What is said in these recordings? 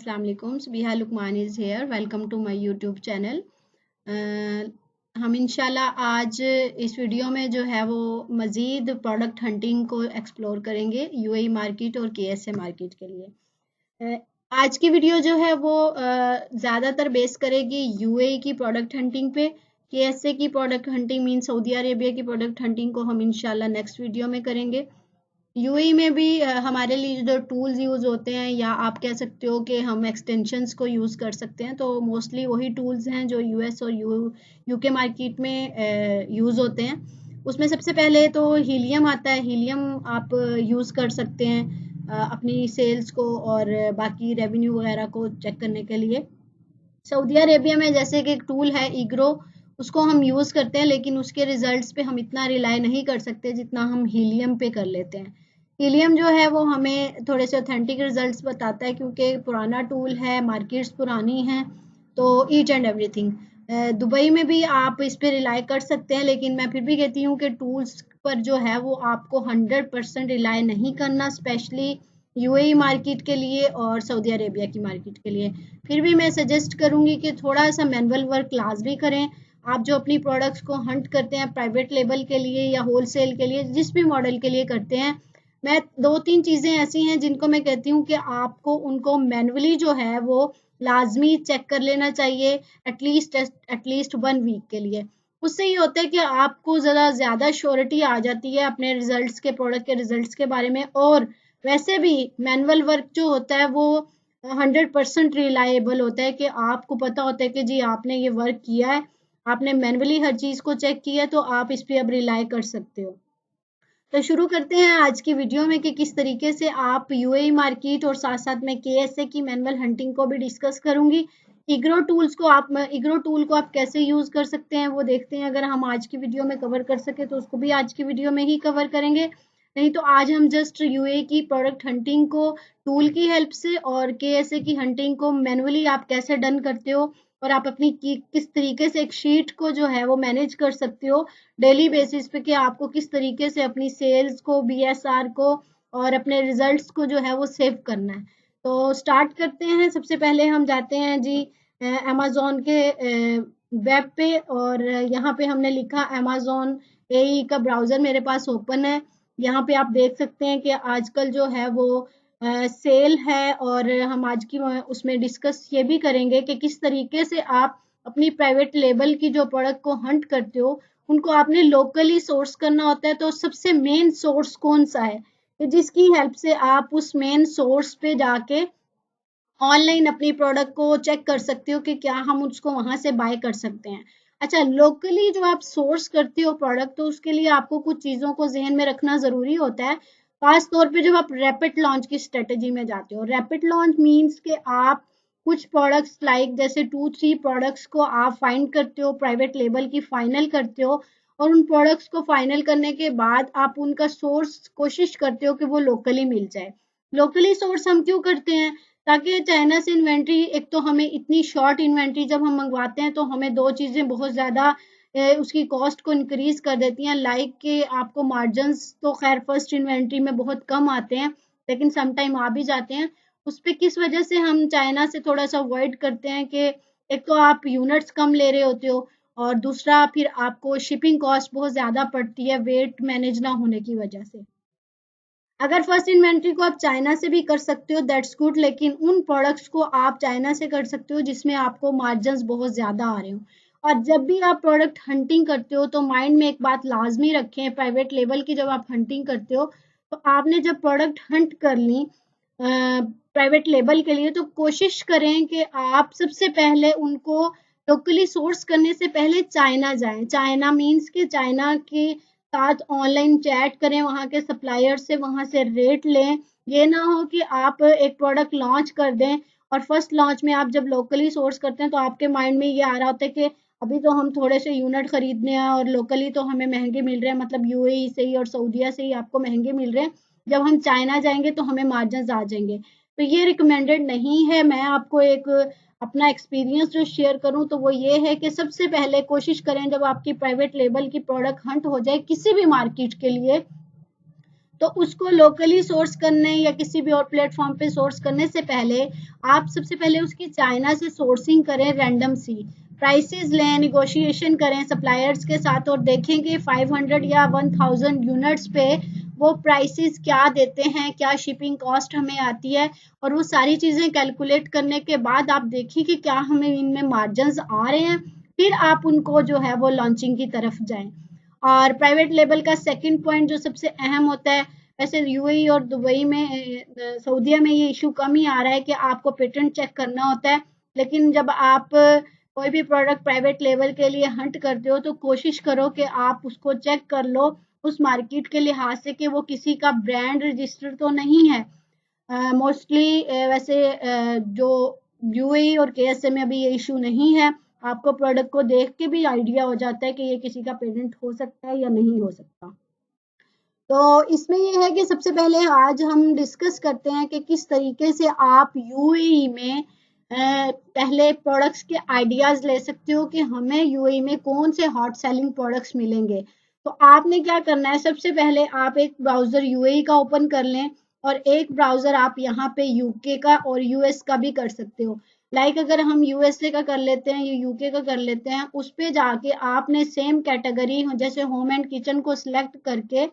अस्सलाम वालेकुम। Sabiha Luqman is here. Welcome to my YouTube channel. हम इंशाल्लाह आज इस वीडियो में जो है वो मज़ीद प्रोडक्ट हंटिंग को एक्सप्लोर करेंगे यूएई मार्केट और केएसए मार्केट के लिए। आज की वीडियो जो है वो ज़्यादातर बेस करेगी यूएई की प्रोडक्ट हंटिंग पे। केएसए की product hunting mean Saudi Arabia की प्रोडक्ट हंटिंग को हम इंशाल्लाह नेक्स्ट वीडियो में करेंगे। यूएई में भी हमारे लिए जो टूल्स यूज़ होते हैं या आप कह सकते हो कि हम एक्सटेंशंस को यूज़ कर सकते हैं, तो मोस्टली वही टूल्स हैं जो यूएस और यूके मार्केट में यूज़ होते हैं। उसमें सबसे पहले तो हीलियम आता है। हीलियम आप यूज़ कर सकते हैं अपनी सेल्स को और बाकी रेवेन्यू वगैरह को चेक करने के लिए। सऊदी अरेबिया में जैसे कि एक टूल है ईग्रो, उसको हम यूज़ करते हैं, लेकिन उसके रिजल्ट्स पे हम इतना रिलाई नहीं कर सकते जितना हम हीलियम पे कर लेते हैं। हीलियम जो है वो हमें थोड़े से ऑथेंटिक रिजल्ट्स बताता है क्योंकि पुराना टूल है, मार्केट्स पुरानी हैं, तो ईच एंड एवरीथिंग। दुबई में भी आप इस पे रिलाई कर सकते हैं, लेकिन मैं फिर भी कहती हूँ कि टूल्स पर जो है वो आपको 100% रिलाई नहीं करना, स्पेशली यूएई मार्केट के लिए और सऊदी अरेबिया की मार्केट के लिए। फिर भी मैं सजेस्ट करूँगी कि थोड़ा सा मैनुअल वर्क लाजमी करें। आप जो अपनी प्रोडक्ट्स को हंट करते हैं प्राइवेट लेबल के लिए या होलसेल के लिए, जिस भी मॉडल के लिए करते हैं, मैं 2-3 चीज़ें ऐसी हैं जिनको मैं कहती हूँ कि आपको उनको मैनुअली जो है वो लाजमी चेक कर लेना चाहिए एटलीस्ट 1 वीक के लिए। उससे ये होता है कि आपको ज़्यादा श्योरिटी आ जाती है अपने रिजल्ट्स के, प्रोडक्ट के रिजल्ट्स के बारे में। और वैसे भी मैनुअल वर्क जो होता है वो 100% रिलायबल होता है कि आपको पता होता है कि जी आपने ये वर्क किया है, आपने मैनुअली हर चीज़ को चेक किया है, तो आप इस पे अब रिलाई कर सकते हो। तो शुरू करते हैं आज की वीडियो में कि किस तरीके से आप यूएई मार्केट और साथ साथ में केएसए की मैनुअल हंटिंग को भी डिस्कस करूंगी। इग्रो टूल को आप कैसे यूज कर सकते हैं वो देखते हैं। अगर हम आज की वीडियो में कवर कर सके तो उसको भी आज की वीडियो में ही कवर करेंगे, नहीं तो आज हम जस्ट यूएई की प्रोडक्ट हंटिंग को टूल की हेल्प से और केएसए की हंटिंग को मैनुअली आप कैसे डन करते हो और आप अपनी किस तरीके से एक शीट को जो है वो मैनेज कर सकते हो डेली बेसिस पे कि आपको किस तरीके से अपनी सेल्स को, बीएसआर को और अपने रिजल्ट्स को जो है वो सेव करना है। तो स्टार्ट करते हैं। सबसे पहले हम जाते हैं जी अमेज़न के वेब पे, और यहाँ पे हमने लिखा अमेज़न एई का ब्राउज़र मेरे पास ओपन है। यहाँ पे आप देख सकते हैं कि आजकल जो है वो सेल है, और हम आज की उसमें डिस्कस ये भी करेंगे कि किस तरीके से आप अपनी प्राइवेट लेबल की जो प्रोडक्ट को हंट करते हो उनको आपने लोकली सोर्स करना होता है। तो सबसे मेन सोर्स कौन सा है कि जिसकी हेल्प से आप उस मेन सोर्स पे जाके ऑनलाइन अपनी प्रोडक्ट को चेक कर सकते हो कि क्या हम उसको वहां से बाय कर सकते हैं। अच्छा, लोकली जो आप सोर्स करते हो प्रोडक्ट, तो उसके लिए आपको कुछ चीज़ों को जहन में रखना ज़रूरी होता है। खास तौर पे जब आप रैपिड लॉन्च की स्ट्रेटेजी में जाते हो, रैपिड लॉन्च मीन्स कि आप कुछ प्रोडक्ट्स लाइक जैसे 2-3 प्रोडक्ट्स को आप फाइंड करते हो, प्राइवेट लेबल की फाइनल करते हो, और उन प्रोडक्ट्स को फाइनल करने के बाद आप उनका सोर्स कोशिश करते हो कि वो लोकली मिल जाए। लोकली सोर्स हम क्यों करते हैं? ताकि चाइना से इन्वेंट्री, एक तो हमें इतनी शॉर्ट इन्वेंट्री जब हम मंगवाते हैं तो हमें 2 चीज़ें बहुत ज़्यादा उसकी कॉस्ट को इंक्रीज कर देती हैं। लाइक कि आपको मार्जिन्स तो खैर फर्स्ट इन्वेंट्री में बहुत कम आते हैं, लेकिन सम टाइम आ भी जाते हैं। उस पे किस वजह से हम चाइना से थोड़ा सा अवॉइड करते हैं कि एक तो आप यूनिट्स कम ले रहे होते हो, और दूसरा फिर आपको शिपिंग कॉस्ट बहुत ज़्यादा पड़ती है वेट मैनेज ना होने की वजह से। अगर फर्स्ट इन्वेंट्री को आप चाइना से भी कर सकते हो दैट्स गुड, लेकिन उन प्रोडक्ट्स को आप चाइना से कर सकते हो जिसमें आपको मार्जिन्स बहुत ज़्यादा आ रहे हो। और जब भी आप प्रोडक्ट हंटिंग करते हो तो माइंड में एक बात लाजमी रखें, प्राइवेट लेवल की जब आप हंटिंग करते हो तो आपने जब प्रोडक्ट हंट कर ली प्राइवेट लेबल के लिए, तो कोशिश करें कि आप सबसे पहले उनको लोकली सोर्स करने से पहले चाइना जाएं। चाइना मीन्स कि चाइना के साथ ऑनलाइन चैट करें, वहाँ के सप्लायर से, वहाँ से रेट लें। ये ना हो कि आप एक प्रोडक्ट लॉन्च कर दें और फर्स्ट लॉन्च में आप जब लोकली सोर्स करते हैं तो आपके माइंड में ये आ रहा होता है कि अभी तो हम थोड़े से यूनिट खरीदने हैं और लोकली तो हमें महंगे मिल रहे हैं, मतलब यूएई से ही और सऊदीया से ही आपको महंगे मिल रहे हैं, जब हम चाइना जाएंगे तो हमें मार्जिन आ जाएंगे। तो ये रिकमेंडेड नहीं है। मैं आपको एक अपना एक्सपीरियंस जो शेयर करूं तो वो ये है कि सबसे पहले कोशिश करें जब आपकी प्राइवेट लेबल की प्रोडक्ट हंट हो जाए किसी भी मार्केट के लिए, तो उसको लोकली सोर्स करने या किसी भी और प्लेटफॉर्म पे सोर्स करने से पहले आप सबसे पहले उसकी चाइना से सोर्सिंग करें, रैंडम सी प्राइसेस लें, निगोशिएशन करें सप्लायर्स के साथ और देखें कि 500 या 1000 यूनिट्स पे वो प्राइसेस क्या देते हैं, क्या शिपिंग कॉस्ट हमें आती है, और वो सारी चीज़ें कैलकुलेट करने के बाद आप देखिए कि क्या हमें इनमें मार्जिन आ रहे हैं, फिर आप उनको जो है वो लॉन्चिंग की तरफ जाएं। और प्राइवेट लेबल का सेकंड पॉइंट जो सबसे अहम होता है, वैसे यूएई और दुबई में सऊदीया में ये इशू कम ही आ रहा है कि आपको पेटेंट चेक करना होता है, लेकिन जब आप कोई भी प्रोडक्ट प्राइवेट लेवल के लिए हंट करते हो तो कोशिश करो कि आप उसको चेक कर लो उस मार्केट के लिहाज से कि वो किसी का ब्रांड रजिस्टर तो नहीं है। मोस्टली वैसे जो यूएई और केएसए में अभी ये इशू नहीं है, आपको प्रोडक्ट को देख के भी आइडिया हो जाता है कि ये किसी का पेटेंट हो सकता है या नहीं हो सकता। तो इसमें ये है कि सबसे पहले आज हम डिस्कस करते हैं कि किस तरीके से आप यूएई में पहले प्रोडक्ट्स के आइडियाज ले सकते हो कि हमें यूएई में कौन से हॉट सेलिंग प्रोडक्ट्स मिलेंगे। तो आपने क्या करना है, सबसे पहले आप एक ब्राउजर यूएई का ओपन कर लें और एक ब्राउजर आप यहाँ पे यूके का और यूएस का भी कर सकते हो। लाइक अगर हम यूएसए का कर लेते हैं या यूके का कर लेते हैं, उस पे जाके आपने सेम कैटेगरी जैसे होम एंड किचन को सिलेक्ट करके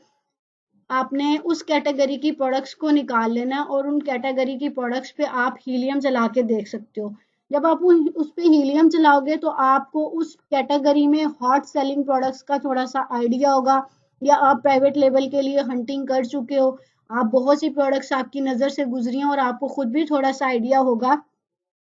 आपने उस कैटेगरी की प्रोडक्ट्स को निकाल लेना और उन कैटेगरी की प्रोडक्ट्स पे आप हीलियम चला के देख सकते हो। जब आप उस पे हीलियम चलाओगे तो आपको उस कैटेगरी में हॉट सेलिंग प्रोडक्ट्स का थोड़ा सा आइडिया होगा, या आप प्राइवेट लेवल के लिए हंटिंग कर चुके हो, आप बहुत सी प्रोडक्ट्स आपकी नज़र से गुजरी हैं और आपको खुद भी थोड़ा सा आइडिया होगा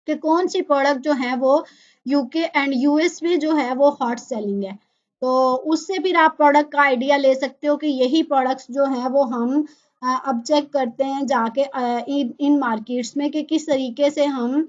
कि कौन सी प्रोडक्ट जो है वो यूके एंड यूएस में जो है वो हॉट सेलिंग है। तो उससे फिर आप प्रोडक्ट का आइडिया ले सकते हो कि यही प्रोडक्ट्स जो है वो हम अब चेक करते हैं जाके इन मार्केट्स में कि किस तरीके से हम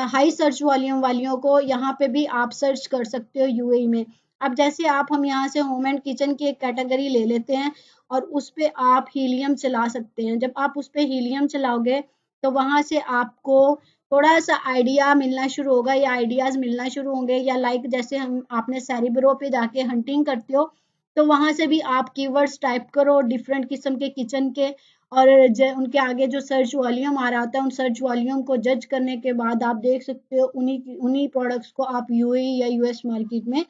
हाई सर्च वॉल्यूम वालियों को यहाँ पे भी आप सर्च कर सकते हो यूएई में। अब जैसे आप हम यहाँ से होम एंड किचन की एक कैटेगरी ले लेते हैं और उस पे आप हीलियम चला सकते हैं। जब आप उस पे हीलियम चलाओगे तो वहां से आपको थोड़ा सा आइडिया मिलना शुरू होगा या आइडियाज मिलना शुरू होंगे, या लाइक जैसे हम आपने सैरिब्रो पे जाके हंटिंग करते हो तो वहां से भी आप कीवर्ड्स टाइप करो डिफरेंट किस्म के किचन के, और उनके आगे जो सर्च वॉल्यूम आ रहा होता है उन सर्च वॉल्यूम को जज करने के बाद आप देख सकते हो उन्हीं प्रोडक्ट्स को आप यूएई या यूएस मार्केट में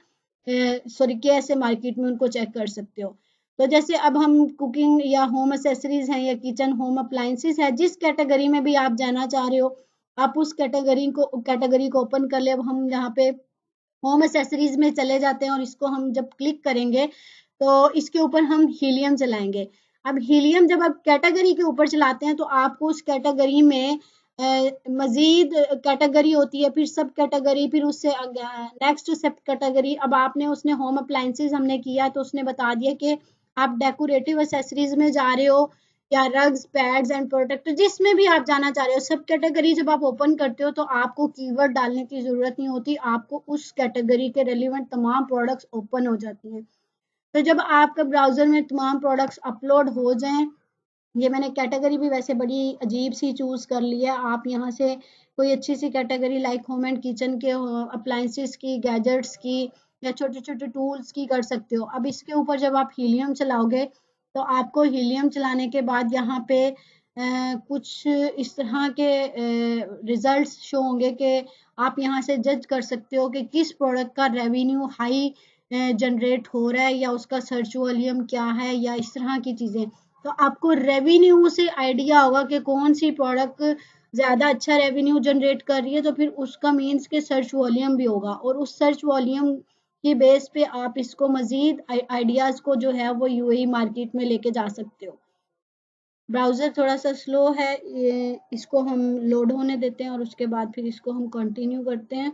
सॉरी के ऐसे मार्केट में उनको चेक कर सकते हो। तो जैसे अब हम कुकिंग या होम एसेसरीज हैं या किचन होम अप्लायंसेस है, जिस कैटेगरी में भी आप जाना चाह रहे हो आप उस कैटेगरी को ओपन कर ले। अब हम यहाँ पे होम एसेसरीज में चले जाते हैं और इसको हम जब क्लिक करेंगे तो इसके ऊपर हम हीलियम चलाएंगे। अब हीलियम जब आप कैटेगरी के ऊपर चलाते हैं तो आपको उस कैटेगरी में मजीद कैटेगरी होती है, फिर सब कैटेगरी, फिर उससे नेक्स्ट सब कैटेगरी। अब आपने उसने होम अप्लायंसेज हमने किया तो उसने बता दिया कि आप डेकोरेटिव एसेसरीज में जा रहे हो या रग्स पैड्स एंड प्रोटेक्ट, जिसमें भी आप जाना चाह रहे हो। सब कैटेगरी जब आप ओपन करते हो तो आपको कीवर्ड डालने की जरूरत नहीं होती, आपको उस कैटेगरी के रेलिवेंट तमाम प्रोडक्ट्स ओपन हो जाती हैं। तो जब आपका ब्राउजर में तमाम प्रोडक्ट्स अपलोड हो जाएं, ये मैंने कैटेगरी भी वैसे बड़ी अजीब सी चूज कर ली है, आप यहाँ से कोई अच्छी सी category like home and kitchen के अप्लायंसेस की, गैजेट्स की या छोटे छोटे टूल्स की कर सकते हो। अब इसके ऊपर जब आप हीलियम चलाओगे तो आपको हीलियम चलाने के बाद यहाँ पे कुछ इस तरह के रिजल्ट्स शो होंगे कि आप यहाँ से जज कर सकते हो कि किस प्रोडक्ट का रेवेन्यू हाई जनरेट हो रहा है या उसका सर्च वॉल्यूम क्या है या इस तरह की चीज़ें। तो आपको रेवेन्यू से आइडिया होगा कि कौन सी प्रोडक्ट ज़्यादा अच्छा रेवेन्यू जनरेट कर रही है, तो फिर उसका मीन्स के सर्च वॉल्यूम भी होगा और उस सर्च वॉल्यूम की बेस पे आप इसको मजीद आइडियाज़ को जो है वो यूएई मार्केट में लेके जा सकते हो। ब्राउज़र थोड़ा सा स्लो है, इसको हम लोड होने देते हैं और उसके बाद फिर इसको हम कंटिन्यू करते हैं।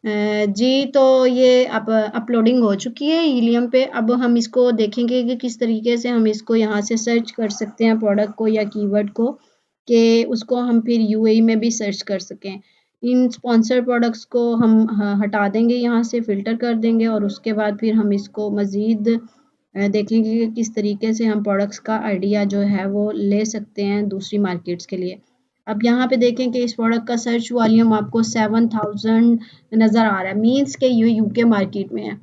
जी, तो ये अब अपलोडिंग हो चुकी है हीलियम पे। अब हम इसको देखेंगे कि किस तरीके से हम इसको यहाँ से सर्च कर सकते हैं प्रोडक्ट को या कीवर्ड को, कि उसको हम फिर यूएई में भी सर्च कर सकें। इन स्पॉन्सर प्रोडक्ट्स को हम हटा देंगे, यहाँ से फ़िल्टर कर देंगे और उसके बाद फिर हम इसको मज़ीद देखेंगे कि किस तरीके से हम प्रोडक्ट्स का आइडिया जो है वो ले सकते हैं दूसरी मार्केट्स के लिए। अब यहाँ पे देखें कि इस प्रोडक्ट का सर्च वॉल्यूम आपको 7000 नज़र आ रहा है, मीन्स के ये यूके मार्केट में है।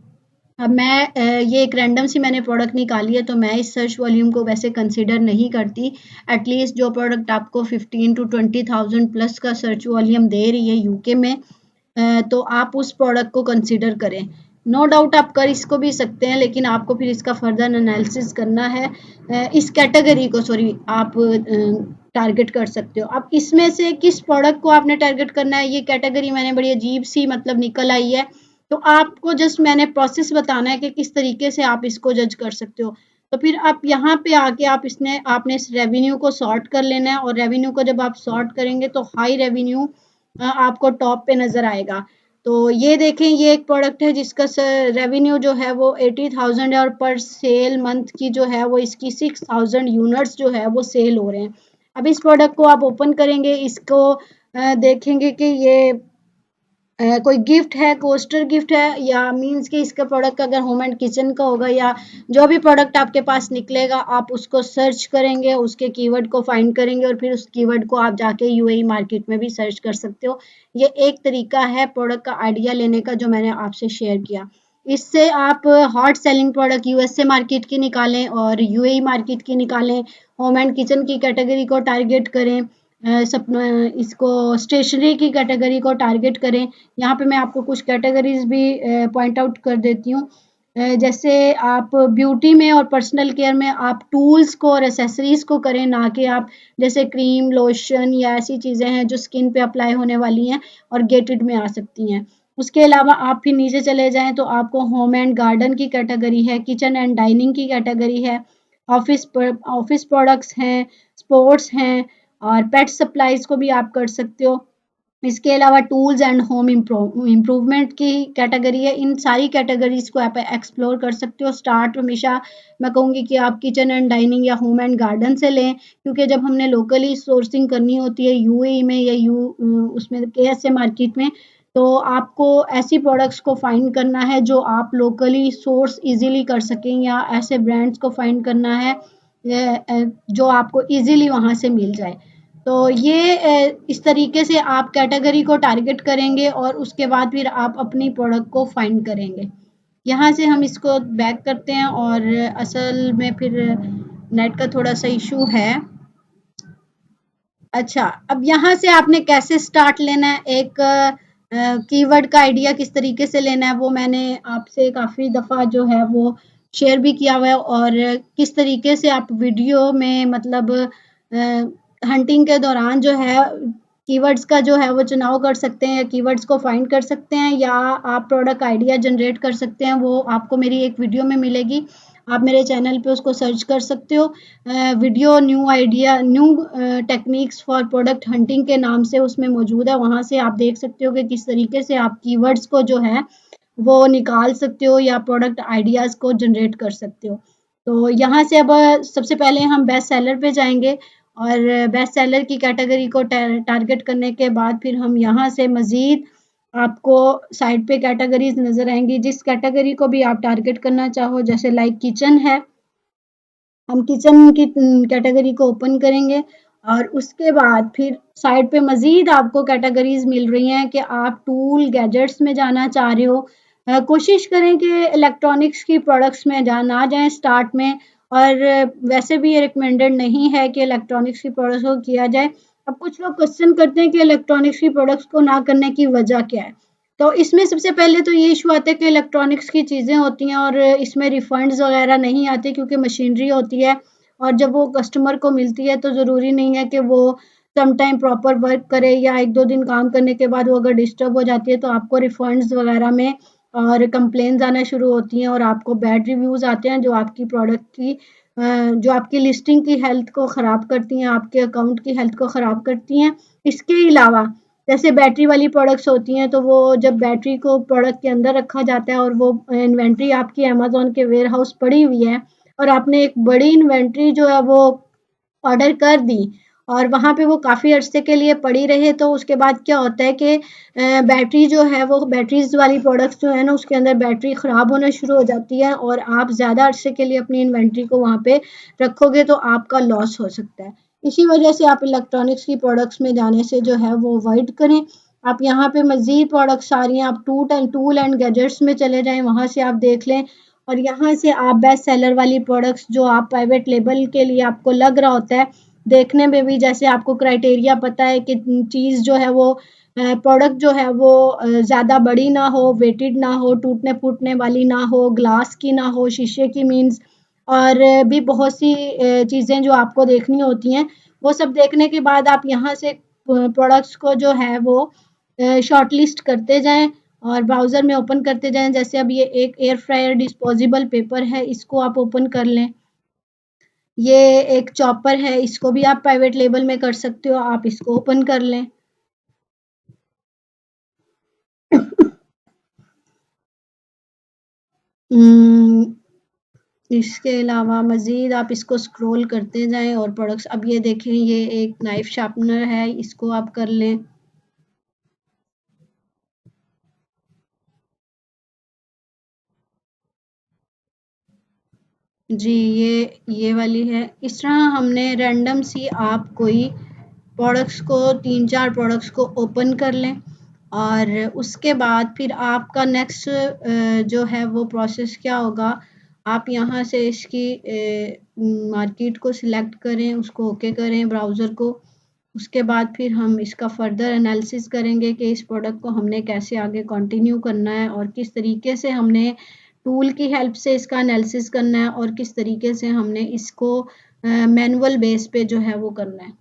अब मैं ये एक रैंडम सी मैंने प्रोडक्ट निकाली है, तो मैं इस सर्च वॉल्यूम को वैसे कंसिडर नहीं करती। एटलीस्ट जो प्रोडक्ट आपको 15 to 20,000 प्लस का सर्च वॉल्यूम दे रही है यूके में, तो आप उस प्रोडक्ट को कंसिडर करें। नो डाउट आप कर इसको भी सकते हैं, लेकिन आपको फिर इसका फर्दर एनालिसिस करना है। इस कैटेगरी को आप टारगेट कर सकते हो। अब इसमें से किस प्रोडक्ट को आपने टारगेट करना है, ये कैटेगरी मैंने बड़ी अजीब सी मतलब निकल आई है, तो आपको जस्ट मैंने प्रोसेस बताना है कि किस तरीके से आप इसको जज कर सकते हो। तो फिर आप यहाँ पे आके आपने इस रेवेन्यू को सॉर्ट कर लेना है, और रेवेन्यू को जब आप सॉर्ट करेंगे तो हाई रेवेन्यू आपको टॉप पे नजर आएगा। तो ये देखें, ये एक प्रोडक्ट है जिसका रेवेन्यू जो है वो 80,000 है, और पर सेल मंथ की जो है वो इसकी 6,000 यूनिट्स जो है वो सेल हो रहे हैं। अब इस प्रोडक्ट को आप ओपन करेंगे, इसको देखेंगे कि ये कोई गिफ्ट है, कोस्टर गिफ्ट है, या मीन्स कि इसका प्रोडक्ट अगर होम एंड किचन का होगा, या जो भी प्रोडक्ट आपके पास निकलेगा आप उसको सर्च करेंगे, उसके कीवर्ड को फाइंड करेंगे, और फिर उस कीवर्ड को आप जाके यूएई मार्केट में भी सर्च कर सकते हो। ये एक तरीका है प्रोडक्ट का आइडिया लेने का जो मैंने आपसे शेयर किया। इससे आप hot selling product USA market की निकालें और यूएई मार्केट की निकालें, होम एंड किचन की कैटेगरी को टारगेट करें, इसको स्टेशनरी की कैटेगरी को टारगेट करें। यहाँ पे मैं आपको कुछ कैटेगरीज भी पॉइंट आउट कर देती हूँ। जैसे आप ब्यूटी में और पर्सनल केयर में आप टूल्स को और एसेसरीज को करें, ना कि आप जैसे क्रीम, लोशन या ऐसी चीज़ें हैं जो स्किन पे अप्लाई होने वाली हैं और गेटेड में आ सकती हैं। उसके अलावा आप फिर नीचे चले जाएं तो आपको होम एंड गार्डन की कैटेगरी है, किचन एंड डाइनिंग की कैटेगरी है, ऑफिस प्रोडक्ट्स हैं, स्पोर्ट्स हैं, और पेट सप्लाईज को भी आप कर सकते हो। इसके अलावा टूल्स एंड होम इम्प्रूवमेंट की कैटेगरी है। इन सारी कैटेगरीज को आप एक्सप्लोर कर सकते हो। स्टार्ट हमेशा मैं कहूँगी कि आप किचन एंड डाइनिंग या होम एंड गार्डन से लें, क्योंकि जब हमने लोकली सोर्सिंग करनी होती है यूएई में या उसमें केएसए मार्केट में, तो आपको ऐसी प्रोडक्ट्स को फाइंड करना है जो आप लोकली सोर्स इजीली कर सकें, या ऐसे ब्रांड्स को फाइंड करना है जो आपको इजीली वहाँ से मिल जाए। तो ये इस तरीके से आप कैटेगरी को टारगेट करेंगे और उसके बाद फिर आप अपनी प्रोडक्ट को फाइंड करेंगे। यहाँ से हम इसको बैक करते हैं, और असल में फिर नेट का थोड़ा सा इशू है। अच्छा, अब यहाँ से आपने कैसे स्टार्ट लेना है, एक कीवर्ड का आइडिया किस तरीके से लेना है, वो मैंने आपसे काफ़ी दफ़ा जो है वो शेयर भी किया हुआ है, और किस तरीके से आप वीडियो में मतलब हंटिंग के दौरान जो है कीवर्ड्स का जो है वो चुनाव कर सकते हैं, या कीवर्ड्स को फाइंड कर सकते हैं, या आप प्रोडक्ट आइडिया जनरेट कर सकते हैं। वो आपको मेरी एक वीडियो में मिलेगी, आप मेरे चैनल पे उसको सर्च कर सकते हो। Video new techniques for product hunting के नाम से उसमें मौजूद है। वहाँ से आप देख सकते हो कि किस तरीके से आप कीवर्ड्स को जो है वो निकाल सकते हो, या प्रोडक्ट आइडियाज़ को जनरेट कर सकते हो। तो यहाँ से अब सबसे पहले हम बेस्ट सेलर पे जाएंगे, और बेस्ट सेलर की कैटेगरी को टारगेट करने के बाद फिर हम यहाँ से मज़ीद आपको साइड पे कैटेगरीज नज़र आएंगी, जिस कैटेगरी को भी आप टारगेट करना चाहो। जैसे लाइक किचन है, हम किचन की कैटेगरी को ओपन करेंगे, और उसके बाद फिर साइड पे मज़ीद आपको कैटेगरीज मिल रही हैं कि आप टूल गैजेट्स में जाना चाह रहे हो। कोशिश करें कि इलेक्ट्रॉनिक्स की प्रोडक्ट्स में ना जाएं स्टार्ट में, और वैसे भी ये रिकमेंडेड नहीं है कि इलेक्ट्रॉनिक्स की प्रोडक्ट्स को किया जाए। अब कुछ लोग क्वेश्चन करते हैं कि इलेक्ट्रॉनिक्स की प्रोडक्ट्स को ना करने की वजह क्या है। तो इसमें सबसे पहले तो ये इशू आता है कि इलेक्ट्रॉनिक्स की चीज़ें होती हैं और इसमें रिफंड्स वगैरह नहीं आते, क्योंकि मशीनरी होती है, और जब वो कस्टमर को मिलती है तो ज़रूरी नहीं है कि वो सम टाइम प्रॉपर वर्क करे, या एक दो दिन काम करने के बाद वो अगर डिस्टर्ब हो जाती है तो आपको रिफंड्स वगैरह में और कंप्लेंट्स आना शुरू होती हैं, और आपको बैड रिव्यूज़ आते हैं जो आपकी प्रोडक्ट की जो आपकी लिस्टिंग की हेल्थ को ख़राब करती हैं, आपके अकाउंट की हेल्थ को ख़राब करती हैं। इसके अलावा जैसे बैटरी वाली प्रोडक्ट्स होती हैं, तो वो जब बैटरी को प्रोडक्ट के अंदर रखा जाता है और वो इन्वेंट्री आपकी अमेज़न के वेयर हाउस पड़ी हुई है, और आपने एक बड़ी इन्वेंट्री जो है वो ऑर्डर कर दी, और वहाँ पे वो काफ़ी अरसे के लिए पड़ी रहे, तो उसके बाद क्या होता है कि बैटरी जो है वो बैटरीज वाली प्रोडक्ट्स जो है ना, उसके अंदर बैटरी ख़राब होना शुरू हो जाती है, और आप ज़्यादा अरसे के लिए अपनी इन्वेंट्री को वहाँ पे रखोगे तो आपका लॉस हो सकता है। इसी वजह से आप इलेक्ट्रॉनिक्स की प्रोडक्ट्स में जाने से जो है वो अवॉइड करें। आप यहाँ पे मज़ीद प्रोडक्ट्स आ रही हैं, आप टूल एंड गैजेट्स में चले जाएँ, वहाँ से आप देख लें और यहाँ से आप बेस्ट सेलर वाली प्रोडक्ट्स जो आप प्राइवेट लेबल के लिए आपको लग रहा होता है, देखने में भी जैसे आपको क्राइटेरिया पता है कि चीज़ जो है वो प्रोडक्ट जो है वो ज़्यादा बड़ी ना हो, वेटेड ना हो, टूटने-फूटने वाली ना हो, ग्लास की ना हो, शीशे की मीन्स और भी बहुत सी चीज़ें जो आपको देखनी होती हैं, वो सब देखने के बाद आप यहाँ से प्रोडक्ट्स को जो है वो शॉर्टलिस्ट करते जाएँ और ब्राउज़र में ओपन करते जाएँ। जैसे अब ये एक एयर फ्रायर डिस्पोजेबल पेपर है, इसको आप ओपन कर लें। ये एक चॉपर है, इसको भी आप प्राइवेट लेबल में कर सकते हो, आप इसको ओपन कर लें। इसके अलावा मज़ीद आप इसको स्क्रॉल करते जाएँ और प्रोडक्ट्स अब ये देखें ये एक नाइफ शार्पनर है, इसको आप कर लें। जी, ये वाली है। इस तरह हमने रैंडम सी आप कोई प्रोडक्ट्स को 3-4 प्रोडक्ट्स को ओपन कर लें और उसके बाद फिर आपका नेक्स्ट जो है वो प्रोसेस क्या होगा, आप यहाँ से इसकी मार्केट को सिलेक्ट करें, उसको ओके करें ब्राउज़र को। उसके बाद फिर हम इसका फर्दर एनालिसिस करेंगे कि इस प्रोडक्ट को हमने कैसे आगे कंटिन्यू करना है और किस तरीके से हमने टूल की हेल्प से इसका एनालिसिस करना है और किस तरीके से हमने इसको मैनुअल बेस पे जो है वो करना है।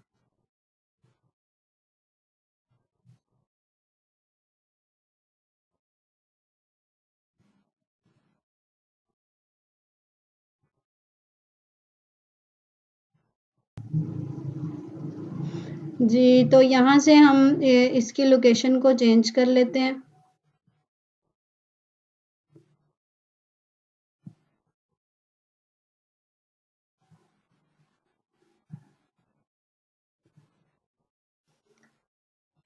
जी, तो यहाँ से हम इसकी लोकेशन को चेंज कर लेते हैं।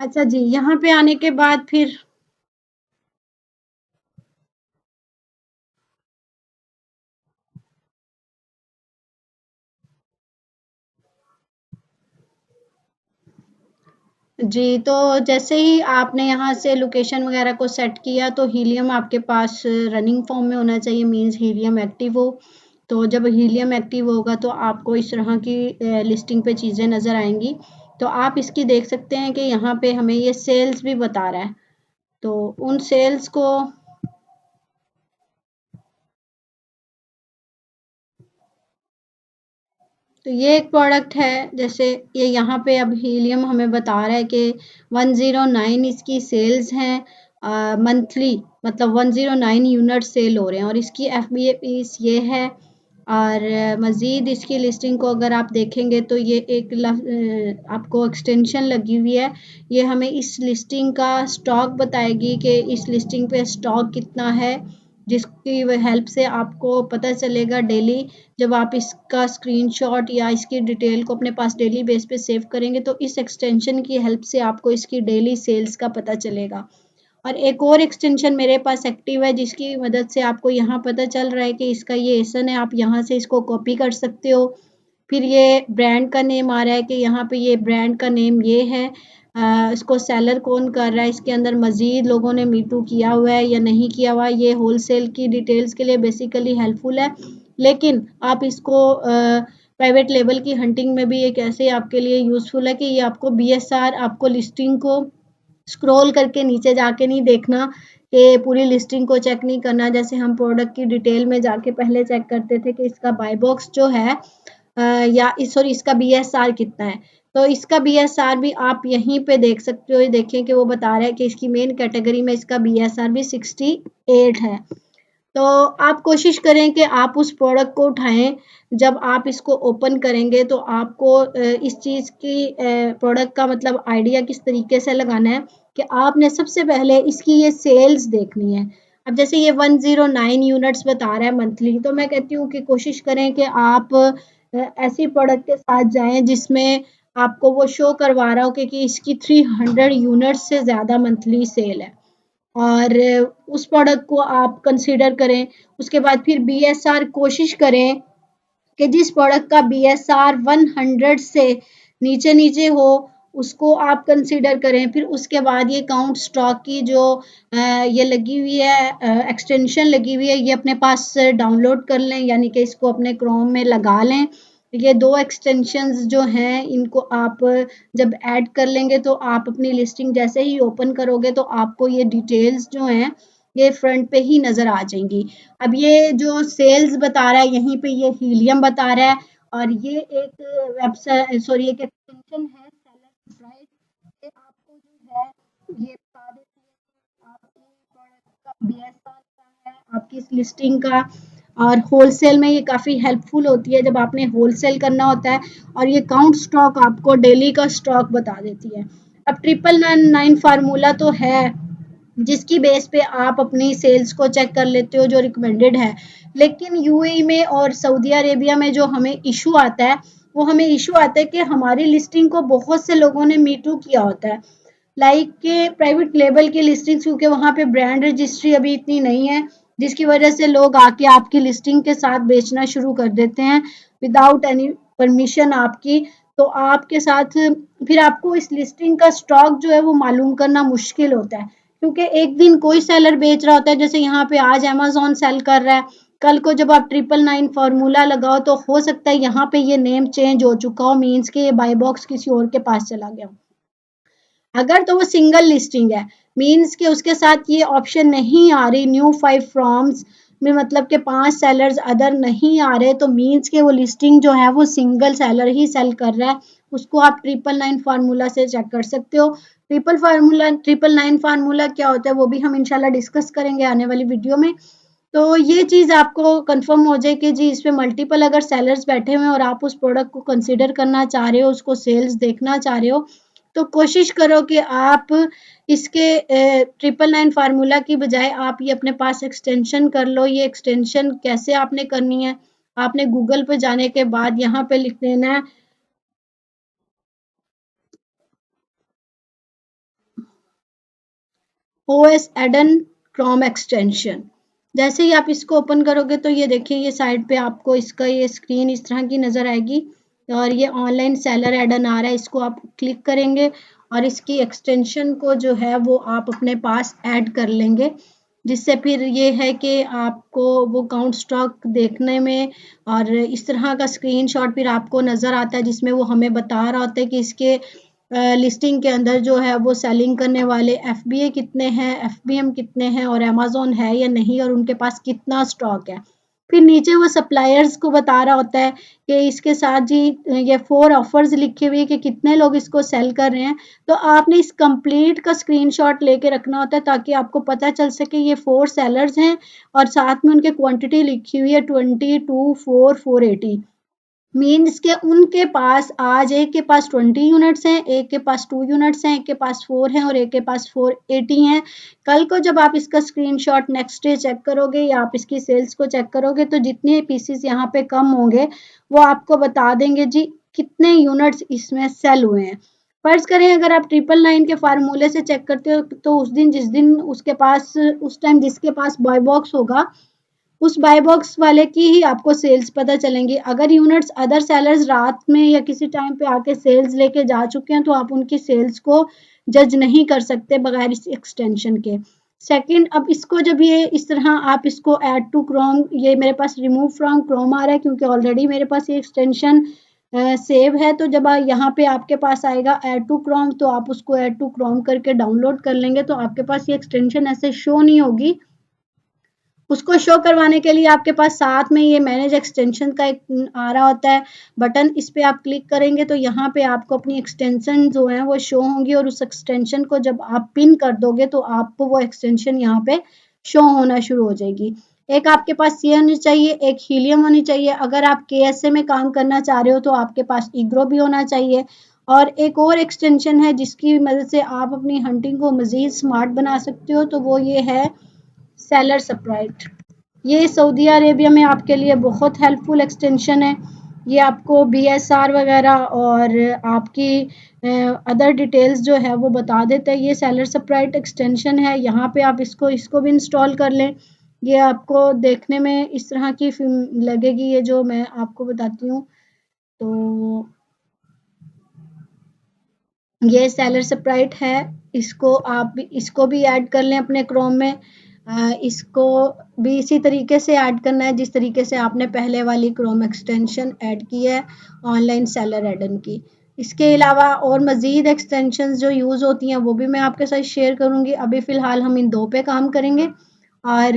अच्छा जी, यहाँ पे आने के बाद फिर जी, तो जैसे ही आपने यहाँ से लोकेशन वगैरह को सेट किया तो हीलियम आपके पास रनिंग फॉर्म में होना चाहिए मीन्स हीलियम एक्टिव हो। तो जब हीलियम एक्टिव होगा तो आपको इस तरह की लिस्टिंग पे चीज़ें नज़र आएँगी। तो आप इसकी देख सकते हैं कि यहाँ पे हमें ये सेल्स भी बता रहा है। तो उन सेल्स को तो ये एक प्रोडक्ट है जैसे ये यहाँ पे अब हीलियम हमें बता रहा है कि 109 इसकी सेल्स हैं मंथली मतलब 109 यूनिट सेल हो रहे हैं और इसकी एफबीए पीस ये है और मज़ीद इसकी लिस्टिंग को अगर आप देखेंगे तो ये एक आपको एक्सटेंशन लगी हुई है ये हमें इस लिस्टिंग का स्टॉक बताएगी कि इस लिस्टिंग पे स्टॉक कितना है जिसकी हेल्प से आपको पता चलेगा डेली जब आप इसका स्क्रीनशॉट या इसकी डिटेल को अपने पास डेली बेस पे सेव करेंगे तो इस एक्सटेंशन की हेल्प से आपको इसकी डेली सेल्स का पता चलेगा और एक और एक्सटेंशन मेरे पास एक्टिव है जिसकी मदद से आपको यहाँ पता चल रहा है कि इसका ये एसन है आप यहाँ से इसको कॉपी कर सकते हो फिर ये ब्रांड का नेम आ रहा है कि यहाँ पे ये ब्रांड का नेम ये है इसको सेलर कौन कर रहा है इसके अंदर मज़ीद लोगों ने मीटू किया हुआ है या नहीं किया हुआ ये होलसेल की डिटेल्स के लिए बेसिकली हेल्पफुल है लेकिन आप इसको प्राइवेट लेवल की हंटिंग में भी एक ऐसे आपके लिए यूज़फुल है कि ये आपको बीएसआर आपको लिस्टिंग को स्क्रॉल करके नीचे जाके नहीं देखना कि पूरी लिस्टिंग को चेक नहीं करना जैसे हम प्रोडक्ट की डिटेल में जाके पहले चेक करते थे कि इसका बाय बॉक्स जो है या सॉरी इसका बीएसआर कितना है तो इसका बीएसआर भी आप यहीं पे देख सकते हो ये देखें कि वो बता रहा है कि इसकी मेन कैटेगरी में इसका बीएसआर भी 68 है तो आप कोशिश करें कि आप उस प्रोडक्ट को उठाएं जब आप इसको ओपन करेंगे तो आपको इस चीज़ की प्रोडक्ट का मतलब आइडिया किस तरीके से लगाना है कि आपने सबसे पहले इसकी ये सेल्स देखनी है अब जैसे ये 109 यूनिट्स बता रहा है मंथली तो मैं कहती हूँ कि कोशिश करें कि आप ऐसी प्रोडक्ट के साथ जाएं जिसमें आपको वो शो करवा रहा हो कि इसकी 300 यूनिट्स से ज़्यादा मंथली सेल है और उस प्रोडक्ट को आप कंसीडर करें उसके बाद फिर बीएसआर कोशिश करें कि जिस प्रोडक्ट का बीएसआर 100 से नीचे नीचे हो उसको आप कंसीडर करें। फिर उसके बाद ये काउंट स्टॉक की जो ये लगी हुई है एक्सटेंशन लगी हुई है, ये अपने पास डाउनलोड कर लें, यानी कि इसको अपने क्रोम में लगा लें। ये दो एक्सटेंशंस जो हैं इनको आप जब ऐड कर लेंगे तो आप अपनी लिस्टिंग जैसे ही ओपन करोगे तो आपको ये डिटेल्स जो हैं ये फ्रंट पे ही नजर आ जाएंगी। अब ये जो सेल्स बता रहा है यहीं पे ये हीलियम बता रहा है, और ये एक वेबसाइट सॉरी एक एक्सटेंशन है सेलर राइट, ये आपको जो है ये बता देती है कि आपके प्रोडक्ट का बीएसआर क्या है, आपकी इस लिस्टिंग का। और होलसेल में ये काफ़ी हेल्पफुल होती है जब आपने होलसेल करना होता है। और ये काउंट स्टॉक आपको डेली का स्टॉक बता देती है। अब 999 फार्मूला तो है जिसकी बेस पे आप अपनी सेल्स को चेक कर लेते हो जो रिकमेंडेड है, लेकिन यूएई में और सऊदी अरेबिया में जो हमें इशू आता है वो हमें इशू आता है कि हमारी लिस्टिंग को बहुत से लोगों ने मीटू किया होता है, लाइक के प्राइवेट लेबल की लिस्टिंग्स, क्योंकि वहाँ पे ब्रांड रजिस्ट्री अभी इतनी नहीं है, जिसकी वजह से लोग आके आपकी लिस्टिंग के साथ बेचना शुरू कर देते हैं विदाउट एनी परमिशन आपकी। तो आपके साथ फिर आपको इस लिस्टिंग का स्टॉक जो है वो मालूम करना मुश्किल होता है, क्योंकि एक दिन कोई सेलर बेच रहा होता है, जैसे यहाँ पे आज अमेजोन सेल कर रहा है, कल को जब आप 999 फार्मूला लगाओ तो हो सकता है यहाँ पे ये नेम चेंज हो चुका हो, मीन्स के ये बाय बॉक्स किसी और के पास चला गया हो। अगर तो वो सिंगल लिस्टिंग है, मीन्स के उसके साथ ये ऑप्शन नहीं आ रही न्यू 5 फ्रॉम्स में, मतलब के 5 सेलर्स अदर नहीं आ रहे, तो मीन्स के वो लिस्टिंग जो है वो सिंगल सेलर ही सेल कर रहा है। उसको आप 999 फार्मूला से चेक कर सकते हो। 999 फार्मूला क्या होता है वो भी हम इंशाल्लाह डिस्कस करेंगे आने वाली वीडियो में। तो ये चीज़ आपको कंफर्म हो जाए कि जी इसमें मल्टीपल अगर सेलर्स बैठे हुए हैं और आप उस प्रोडक्ट को कंसीडर करना चाह रहे हो, उसको सेल्स देखना चाह रहे हो, तो कोशिश करो कि आप इसके 999 फार्मूला की बजाय आप ये अपने पास एक्सटेंशन कर लो। ये एक्सटेंशन कैसे आपने करनी है, आपने गूगल पे जाने के बाद यहाँ पे लिख देना है OS एडन क्रोम एक्सटेंशन। जैसे ही आप इसको ओपन करोगे तो ये देखिए ये साइड पे आपको इसका ये स्क्रीन इस तरह की नज़र आएगी, और ये ऑनलाइन सेलर एडन आ रहा है, इसको आप क्लिक करेंगे और इसकी एक्सटेंशन को जो है वो आप अपने पास ऐड कर लेंगे, जिससे फिर ये है कि आपको वो काउंट स्टॉक देखने में और इस तरह का स्क्रीनशॉट फिर आपको नज़र आता है, जिसमें वो हमें बता रहा होता है कि इसके लिस्टिंग के अंदर जो है वो सेलिंग करने वाले एफबीए कितने हैं, एफबीएम कितने हैं और अमेजोन है या नहीं, और उनके पास कितना स्टॉक है। फिर नीचे वो सप्लायर्स को बता रहा होता है कि इसके साथ जी ये 4 ऑफर्स लिखे हुए कि कितने लोग इसको सेल कर रहे हैं। तो आपने इस कंप्लीट का स्क्रीनशॉट लेके रखना होता है ताकि आपको पता चल सके ये 4 सेलर्स हैं और साथ में उनके क्वांटिटी लिखी हुई है 22 4 480। मीन्स के उनके पास आज एक के पास 20 यूनिट्स हैं, एक के पास 2 यूनिट्स हैं, एक के पास 4 हैं और एक के पास 480 हैं। कल को जब आप इसका स्क्रीनशॉट नेक्स्ट डे चेक करोगे या आप इसकी सेल्स को चेक करोगे तो जितने पीसेस यहाँ पे कम होंगे वो आपको बता देंगे जी कितने यूनिट्स इसमें सेल हुए हैं। फर्ज करें अगर आप 999 के फार्मूले से चेक करते हो तो उस दिन जिस दिन उसके पास उस टाइम जिसके पास बॉय बॉक्स होगा उस बाय बॉक्स वाले की ही आपको सेल्स पता चलेंगी। अगर यूनिट्स अदर सेलर्स रात में या किसी टाइम पे आके सेल्स लेके जा चुके हैं तो आप उनकी सेल्स को जज नहीं कर सकते बगैर इस एक्सटेंशन के। सेकंड, अब इसको जब ये इस तरह आप इसको ऐड टू क्रोम, ये मेरे पास रिमूव फ्रॉम क्रोम आ रहा है क्योंकि ऑलरेडी मेरे पास ये एक्सटेंशन सेव है। तो जब यहाँ पे आपके पास आएगा ऐड टू क्रोम तो आप उसको ऐड टू क्रोम करके डाउनलोड कर लेंगे, तो आपके पास ये एक्सटेंशन ऐसे शो नहीं होगी। उसको शो करवाने के लिए आपके पास साथ में ये मैनेज एक्सटेंशन का एक आ रहा होता है बटन, इस पे आप क्लिक करेंगे तो यहाँ पे आपको अपनी एक्सटेंशन जो है वो शो होंगी और उस एक्सटेंशन को जब आप पिन कर दोगे तो आपको वो एक्सटेंशन यहाँ पे शो होना शुरू हो जाएगी। एक आपके पास ये होनी चाहिए, एक हीलियम होनी चाहिए। अगर आप केएसए में काम करना चाह रहे हो तो आपके पास ईग्रो भी होना चाहिए। और एक और एक्सटेंशन है जिसकी मदद से आप अपनी हंटिंग को मजीद स्मार्ट बना सकते हो, तो वो ये है सेलर सप्राइट। ये सऊदी अरेबिया में आपके लिए बहुत हेल्पफुल एक्सटेंशन है। ये आपको बीएसआर वगैरह और आपकी अदर डिटेल्स जो है वो बता देता है। ये सेलर सप्राइट एक्सटेंशन है, यहाँ पे आप इसको भी इंस्टॉल कर लें। ये आपको देखने में इस तरह की लगेगी, ये जो मैं आपको बताती हूँ। तो ये सेलर स्प्राइट है, इसको भी ऐड कर लें अपने क्रोम में। इसको भी इसी तरीके से ऐड करना है जिस तरीके से आपने पहले वाली क्रोम एक्सटेंशन ऐड की है ऑनलाइन सेलर एडन की। इसके अलावा और मज़ीद एक्सटेंशंस जो यूज़ होती हैं वो भी मैं आपके साथ शेयर करूँगी। अभी फ़िलहाल हम इन 2 पे काम करेंगे और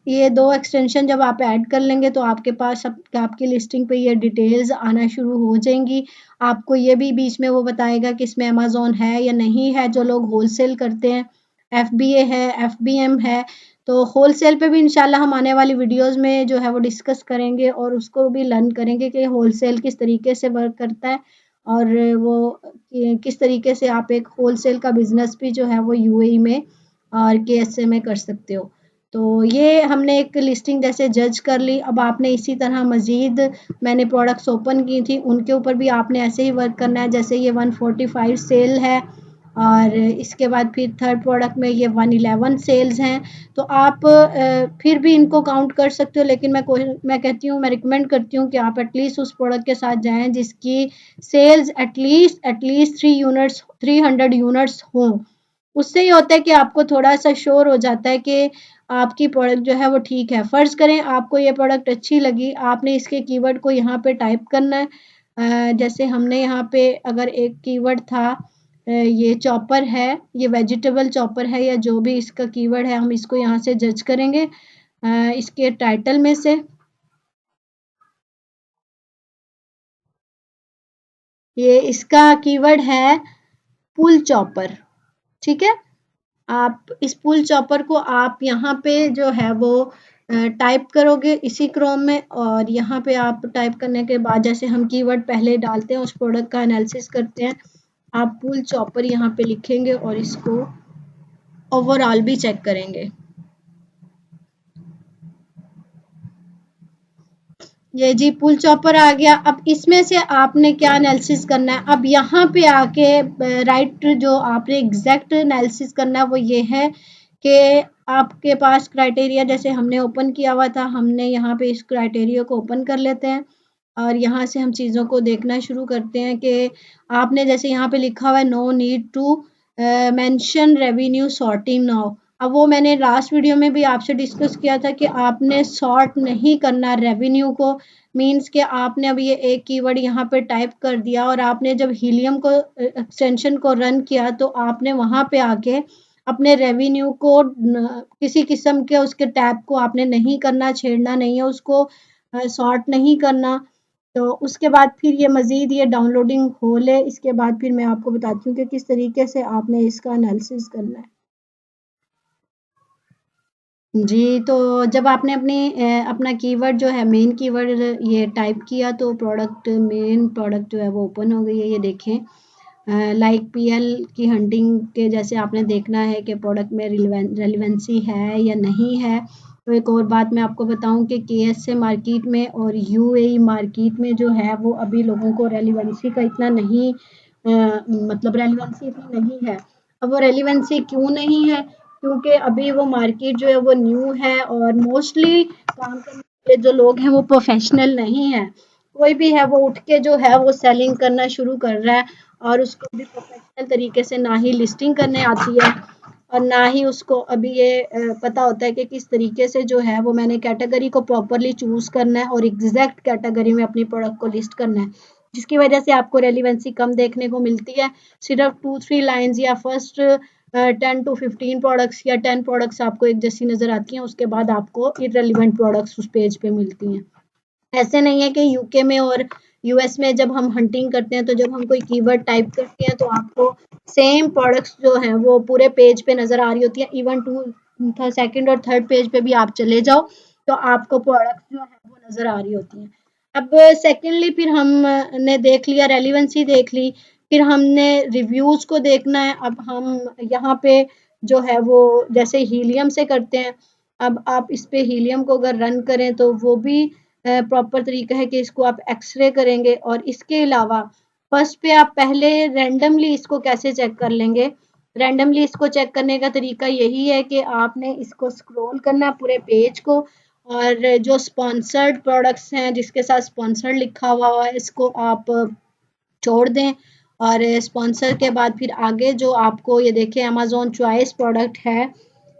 ये 2 एक्सटेंशन जब आप ऐड कर लेंगे तो आपके पास आपकी लिस्टिंग पे ये डिटेल्स आना शुरू हो जाएंगी। आपको ये भी बीच में वो बताएगा कि इसमें अमेज़न है या नहीं है। जो लोग होलसेल करते हैं, FBA है, FBM है, तो होलसेल पे भी इंशाल्लाह हम आने वाली वीडियोस में जो है वो डिस्कस करेंगे और उसको भी लर्न करेंगे कि होलसेल किस तरीके से वर्क करता है और वो किस तरीके से आप एक होलसेल का बिजनेस भी जो है वो UAE में और KSA में कर सकते हो। तो ये हमने एक लिस्टिंग जैसे जज कर ली। अब आपने इसी तरह मज़ीद मैंने प्रोडक्ट्स ओपन की थी उनके ऊपर भी आपने ऐसे ही वर्क करना है। जैसे ये 145 सेल है और इसके बाद फिर थर्ड प्रोडक्ट में ये 111 सेल्स हैं। तो आप फिर भी इनको काउंट कर सकते हो, लेकिन मैं कहती हूँ, मैं रिकमेंड करती हूँ कि आप एटलीस्ट उस प्रोडक्ट के साथ जाएं जिसकी सेल्स एटलीस्ट 300 यूनिट्स हों। उससे ये होता है कि आपको थोड़ा-सा श्योर हो जाता है कि आपकी प्रोडक्ट जो है वो ठीक है। फ़र्ज़ करें आपको ये प्रोडक्ट अच्छी लगी, आपने इसके कीवर्ड को यहाँ पे टाइप करना है। जैसे हमने यहाँ पे अगर एक कीवर्ड था ये चॉपर है, ये वेजिटेबल चॉपर है या जो भी इसका कीवर्ड है, हम इसको यहाँ से जज करेंगे इसके टाइटल में से। ये इसका कीवर्ड है पुल चॉपर, ठीक है? आप इस पुल चॉपर को आप यहाँ पे जो है वो टाइप करोगे इसी क्रोम में और यहाँ पे आप टाइप करने के बाद जैसे हम कीवर्ड पहले डालते हैं उस प्रोडक्ट का एनालिसिस करते हैं, आप पुल चॉपर यहाँ पे लिखेंगे और इसको ओवरऑल भी चेक करेंगे। ये जी पुल चॉपर आ गया। अब इसमें से आपने क्या एनालिसिस करना है, अब यहाँ पे आके राइट जो आपने एग्जैक्ट एनालिसिस करना है वो ये है कि आपके पास क्राइटेरिया जैसे हमने ओपन किया हुआ था, हमने यहाँ पे इस क्राइटेरिया को ओपन कर लेते हैं और यहाँ से हम चीज़ों को देखना शुरू करते हैं कि आपने जैसे यहाँ पे लिखा हुआ है no need to mention revenue sorting now. अब वो मैंने लास्ट वीडियो में भी आपसे डिस्कस किया था कि आपने सॉर्ट नहीं करना रेवेन्यू को। मींस कि आपने अब ये एक कीवर्ड यहाँ पे टाइप कर दिया और आपने जब हीलियम को एक्सटेंशन को रन किया तो आपने वहाँ पे आके अपने रेवेन्यू को किसी किस्म के उसके टैब को आपने नहीं करना, छेड़ना नहीं है उसको, सॉर्ट नहीं करना। तो उसके बाद फिर ये मज़ीद ये डाउनलोडिंग हो ले, इसके बाद फिर मैं आपको बताती हूँ कि किस तरीके से आपने इसका एनालिसिस करना है। जी, तो जब आपने अपना कीवर्ड जो है मेन कीवर्ड ये टाइप किया तो मेन प्रोडक्ट जो है वो ओपन हो गई है। ये देखें लाइक PL की हंटिंग के जैसे आपने देखना है कि प्रोडक्ट में रेलिवेंसी है या नहीं है। तो एक और बात मैं आपको बताऊं कि KSA मार्केट में और UAE मार्केट में जो है वो अभी लोगों को रेलिवेंसी का इतना नहीं मतलब रेलिवेंसी इतनी नहीं है। अब वो रेलिवेंसी क्यों नहीं है? क्योंकि अभी वो मार्केट जो है वो न्यू है और मोस्टली काम करने वाले जो लोग हैं वो प्रोफेशनल नहीं है। कोई भी है वो उठ के जो है वो सेलिंग करना शुरू कर रहा है और उसको भी प्रोफेशनल तरीके से ना ही लिस्टिंग करने आती है और ना ही उसको अभी ये पता होता है कि किस तरीके से जो है वो मैंने कैटेगरी को प्रॉपरली चूज करना है और एग्जैक्ट कैटेगरी में अपनी प्रोडक्ट को लिस्ट करना है, जिसकी वजह से आपको रेलिवेंसी कम देखने को मिलती है। सिर्फ 2-3 लाइंस या फर्स्ट 10 टू 15 प्रोडक्ट्स या 10 प्रोडक्ट्स आपको एक जैसी नजर आती हैं, उसके बाद आपको इररिलेवेंट प्रोडक्ट्स उस पेज पे मिलती हैं। ऐसे नहीं है कि यूके में और यूएस में जब हम हंटिंग करते हैं तो जब हम कोई कीवर्ड टाइप करते हैं तो आपको सेम प्रोडक्ट्स जो हैं वो पूरे पेज पे नजर आ रही होती है। इवन टू सेकंड और थर्ड पेज पे भी आप चले जाओ तो आपको प्रोडक्ट्स जो है वो नजर आ रही होती हैं। अब सेकेंडली फिर हमने देख लिया, रेलिवेंसी देख ली, फिर हमने रिव्यूज को देखना है। अब हम यहाँ पे जो है वो जैसे हीलियम से करते हैं, अब आप इस पे हीलियम को अगर रन करें तो वो भी प्रॉपर तरीका है कि इसको आप एक्सरे करेंगे। और इसके अलावा फर्स्ट पे आप पहले रैंडमली इसको कैसे चेक कर लेंगे, रैंडमली इसको चेक करने का तरीका यही है कि आपने इसको स्क्रॉल करना पूरे पेज को और जो स्पॉन्सर्ड प्रोडक्ट्स हैं जिसके साथ स्पॉन्सर्ड लिखा हुआ है इसको आप छोड़ दें और स्पॉन्सर के बाद फिर आगे जो आपको ये देखिए अमेज़न चॉइस प्रोडक्ट है।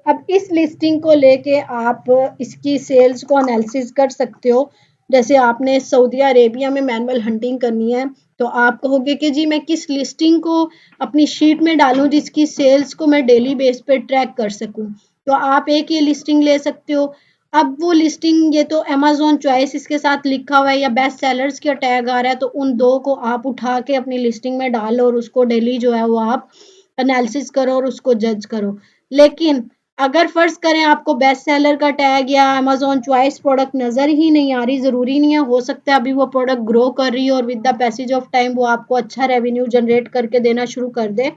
अब इस लिस्टिंग को लेके आप इसकी सेल्स को एनालिसिस कर सकते हो। जैसे आपने सऊदी अरेबिया में मैनुअल हंटिंग करनी है तो आप कहोगे कि जी मैं किस लिस्टिंग को अपनी शीट में डालूं जिसकी सेल्स को मैं डेली बेस पे ट्रैक कर सकूं। तो आप एक ये लिस्टिंग ले सकते हो। अब वो लिस्टिंग ये तो अमेज़न चॉइस इसके साथ लिखा हुआ है या बेस्ट सेलर्स का टैग आ रहा है तो उन दो को आप उठा के अपनी लिस्टिंग में डालो और उसको डेली जो है वो आप एनालिसिस करो और उसको जज करो। लेकिन अगर फर्ज करें आपको बेस्ट सेलर का टैग या अमेज़न चॉइस प्रोडक्ट नजर ही नहीं आ रही, जरूरी नहीं है, हो सकता है अभी वो प्रोडक्ट ग्रो कर रही है और with the passage of time वो आपको अच्छा रेवेन्यू जनरेट करके देना शुरू कर दे।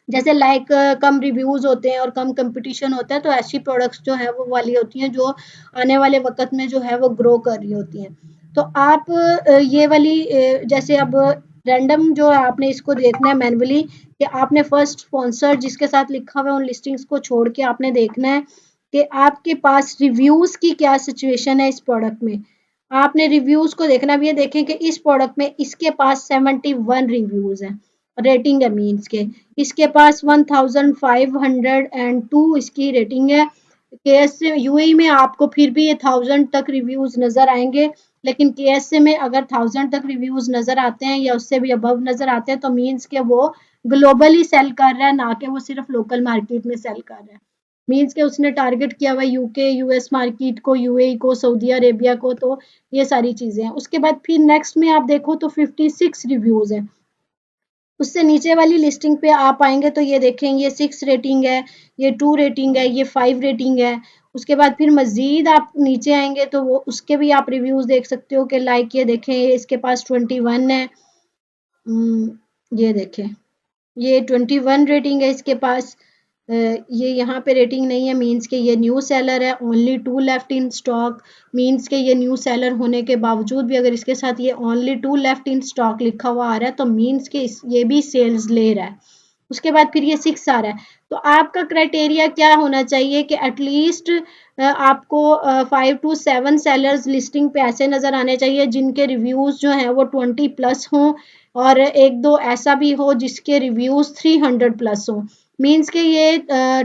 जैसे लाइक कम रिव्यूज होते हैं और कम कंपटीशन होता है तो ऐसी प्रोडक्ट्स जो है वो वाली होती हैं जो आने वाले वक्त में जो है वो ग्रो कर रही होती हैं। तो आप ये वाली जैसे अब रैंडम जो है आपने इसको देखना है मैन्युअली कि आपने फर्स्ट स्पॉन्सर जिसके साथ लिखा हुआ है उन लिस्टिंग्स को छोड़ के आपने देखना है कि आपके पास रिव्यूज की क्या सिचुएशन है इस प्रोडक्ट में। आपने रिव्यूज को देखना भी है। देखें कि इस प्रोडक्ट में इसके पास 71 रिव्यूज हैं, रेटिंग है मीन्स के इसके पास 1502 इसकी रेटिंग है। केएसए यूएई में आपको फिर भी ये 1000 तक रिव्यूज नजर आएंगे, लेकिन केएसए में अगर 1000 तक रिव्यूज नजर आते हैं या उससे भी अबव नजर आते हैं तो मीन्स के वो ग्लोबली सेल कर रहा है, ना कि वो सिर्फ लोकल मार्केट में सेल कर रहा है। मीन्स के उसने टारगेट किया हुआ यूके यूएस मार्केट को, यूएई को, सऊदी अरेबिया को। तो ये सारी चीजें हैं। उसके बाद फिर नेक्स्ट में आप देखो तो 56 रिव्यूज है। उससे नीचे वाली लिस्टिंग पे आप आएंगे तो ये देखें ये 6 रेटिंग है, ये 2 रेटिंग है, ये 5 रेटिंग है। उसके बाद फिर मजीद आप नीचे आएंगे तो वो उसके भी आप रिव्यूज देख सकते हो कि लाइक ये देखें इसके पास 21 है। ये देखें ये 21 रेटिंग है इसके पास। ये यहाँ पे रेटिंग नहीं है, मीन्स के ये न्यू सेलर है, only 2 left in stock. Means के ये न्यू सेलर होने के बावजूद भी अगर इसके साथ ये ओनली 2 लेफ्ट इन स्टॉक लिखा हुआ आ रहा है तो मीन्स के ये भी सेल्स ले रहा है। उसके बाद फिर ये 6 आ रहा है। तो आपका क्राइटेरिया क्या होना चाहिए कि एटलीस्ट आपको 5 to 7 सेलर्स लिस्टिंग पे ऐसे नजर आने चाहिए जिनके रिव्यूज जो हैं वो 20 प्लस हों और एक दो ऐसा भी हो जिसके रिव्यूज 300 प्लस हो। मीन्स के ये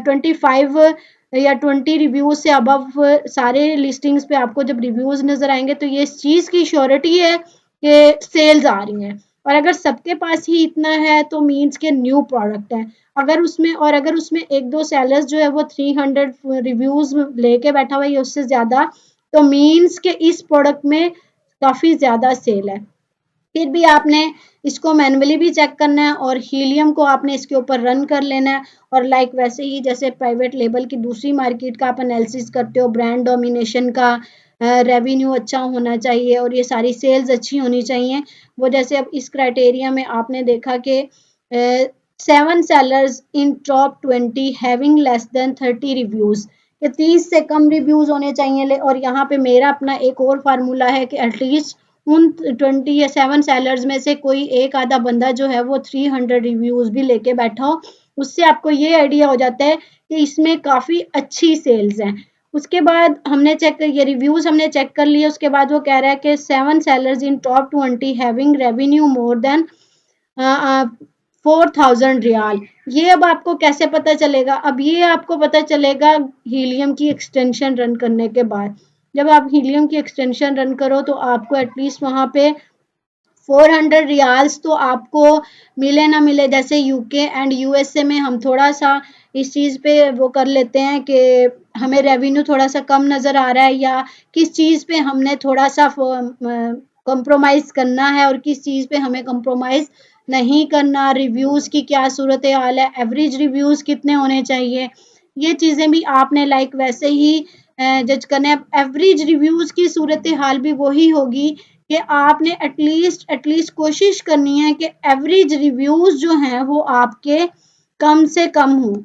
25 या 20 रिव्यूज से अबव सारे लिस्टिंग्स पे आपको जब रिव्यूज नजर आएंगे तो ये इस चीज की श्योरिटी है कि सेल्स आ रही हैं। और अगर सबके पास ही इतना है तो मीन्स के न्यू प्रोडक्ट है। अगर उसमें एक दो सेलर्स जो है वो 300 रिव्यूज लेके बैठा हुआ है या उससे ज्यादा तो मीन्स के इस प्रोडक्ट में काफी ज्यादा सेल है। फिर भी आपने इसको मैन्युअली भी चेक करना है और हीलियम को आपने इसके ऊपर रन कर लेना है। और लाइक वैसे ही जैसे प्राइवेट लेबल की दूसरी मार्केट का आप एनालिसिस करते हो, ब्रांड डोमिनेशन का, रेवेन्यू अच्छा होना चाहिए और ये सारी सेल्स अच्छी होनी चाहिए। वो जैसे अब इस क्राइटेरिया में आपने देखा कि 7 sellers in top 20 having less than 30 reviews, कि 30 से कम रिव्यूज होने चाहिए। और यहाँ पे मेरा अपना एक और फार्मूला है कि एटलीस्ट उन 20 या 7 सेलर्स में से कोई एक आधा बंदा जो है वो 300 रिव्यूज भी लेके बैठा हो। उससे आपको ये आइडिया हो जाता है कि इसमें काफी अच्छी सेल्स हैं। उसके बाद हमने ये रिव्यूज हमने चेक कर लिए। उसके बाद वो कह रहा है कि 7 sellers in top 20 having revenue more than 4000 रियाल। ये अब आपको कैसे पता चलेगा? अब ये आपको पता चलेगा हीलियम की एक्सटेंशन रन करने के बाद। जब आप हीलियम की एक्सटेंशन रन करो तो आपको एटलीस्ट वहां पे 400 रियाल्स तो आपको मिले ना मिले। जैसे यूके एंड यूएसए में हम थोड़ा सा इस चीज पे वो कर लेते हैं कि हमें रेवेन्यू थोड़ा सा कम नजर आ रहा है या किस चीज पे हमने थोड़ा सा कंप्रोमाइज करना है और किस चीज पे हमें कंप्रोमाइज नहीं करना, रिव्यूज की क्या सूरत हाल है, एवरेज रिव्यूज कितने होने चाहिए, ये चीजें भी आपने लाइक वैसे ही जज करना है। एवरेज रिव्यूज की सूरत हाल भी वही होगी कि आपने एटलीस्ट कोशिश करनी है कि एवरेज रिव्यूज जो हैं वो आपके कम से कम हों।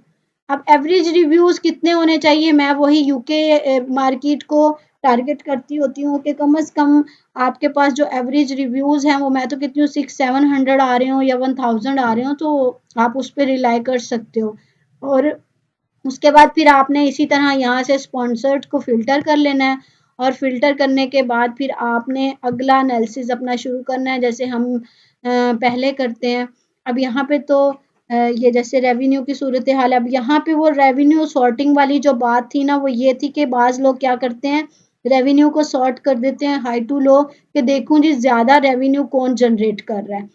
अब एवरेज रिव्यूज कितने होने चाहिए? मैं वही यूके मार्केट को टारगेट करती होती हूँ कि कम से कम आपके पास जो एवरेज रिव्यूज हैं वो मैं तो कितनी 600-700 आ रहे हो या 1000 आ रहे हो तो आप उस पर रिलाई कर सकते हो। और उसके बाद फिर आपने इसी तरह यहाँ से स्पॉन्सर्ड को फिल्टर कर लेना है और फिल्टर करने के बाद फिर आपने अगला एनालिसिस अपना शुरू करना है। जैसे हम पहले करते हैं। अब यहाँ पे तो ये जैसे रेवेन्यू की सूरत हाल है। अब यहाँ पे वो रेवेन्यू सॉर्टिंग वाली जो बात थी ना, वो ये थी कि बाज़ लोग क्या करते हैं, रेवेन्यू को सॉर्ट कर देते हैं हाई टू लो, कि देखूं जी ज़्यादा रेवेन्यू कौन जनरेट कर रहा है।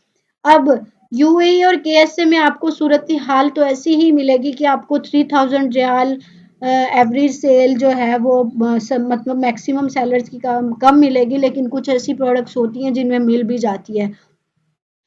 अब यूएई और केएसए में आपको सूरत हाल तो ऐसी ही मिलेगी कि आपको 3000 रियाल एवरेज सेल जो है वो मतलब मैक्सिमम सेलर्स की कम मिलेगी, लेकिन कुछ ऐसी प्रोडक्ट्स होती हैं जिनमें मिल भी जाती है।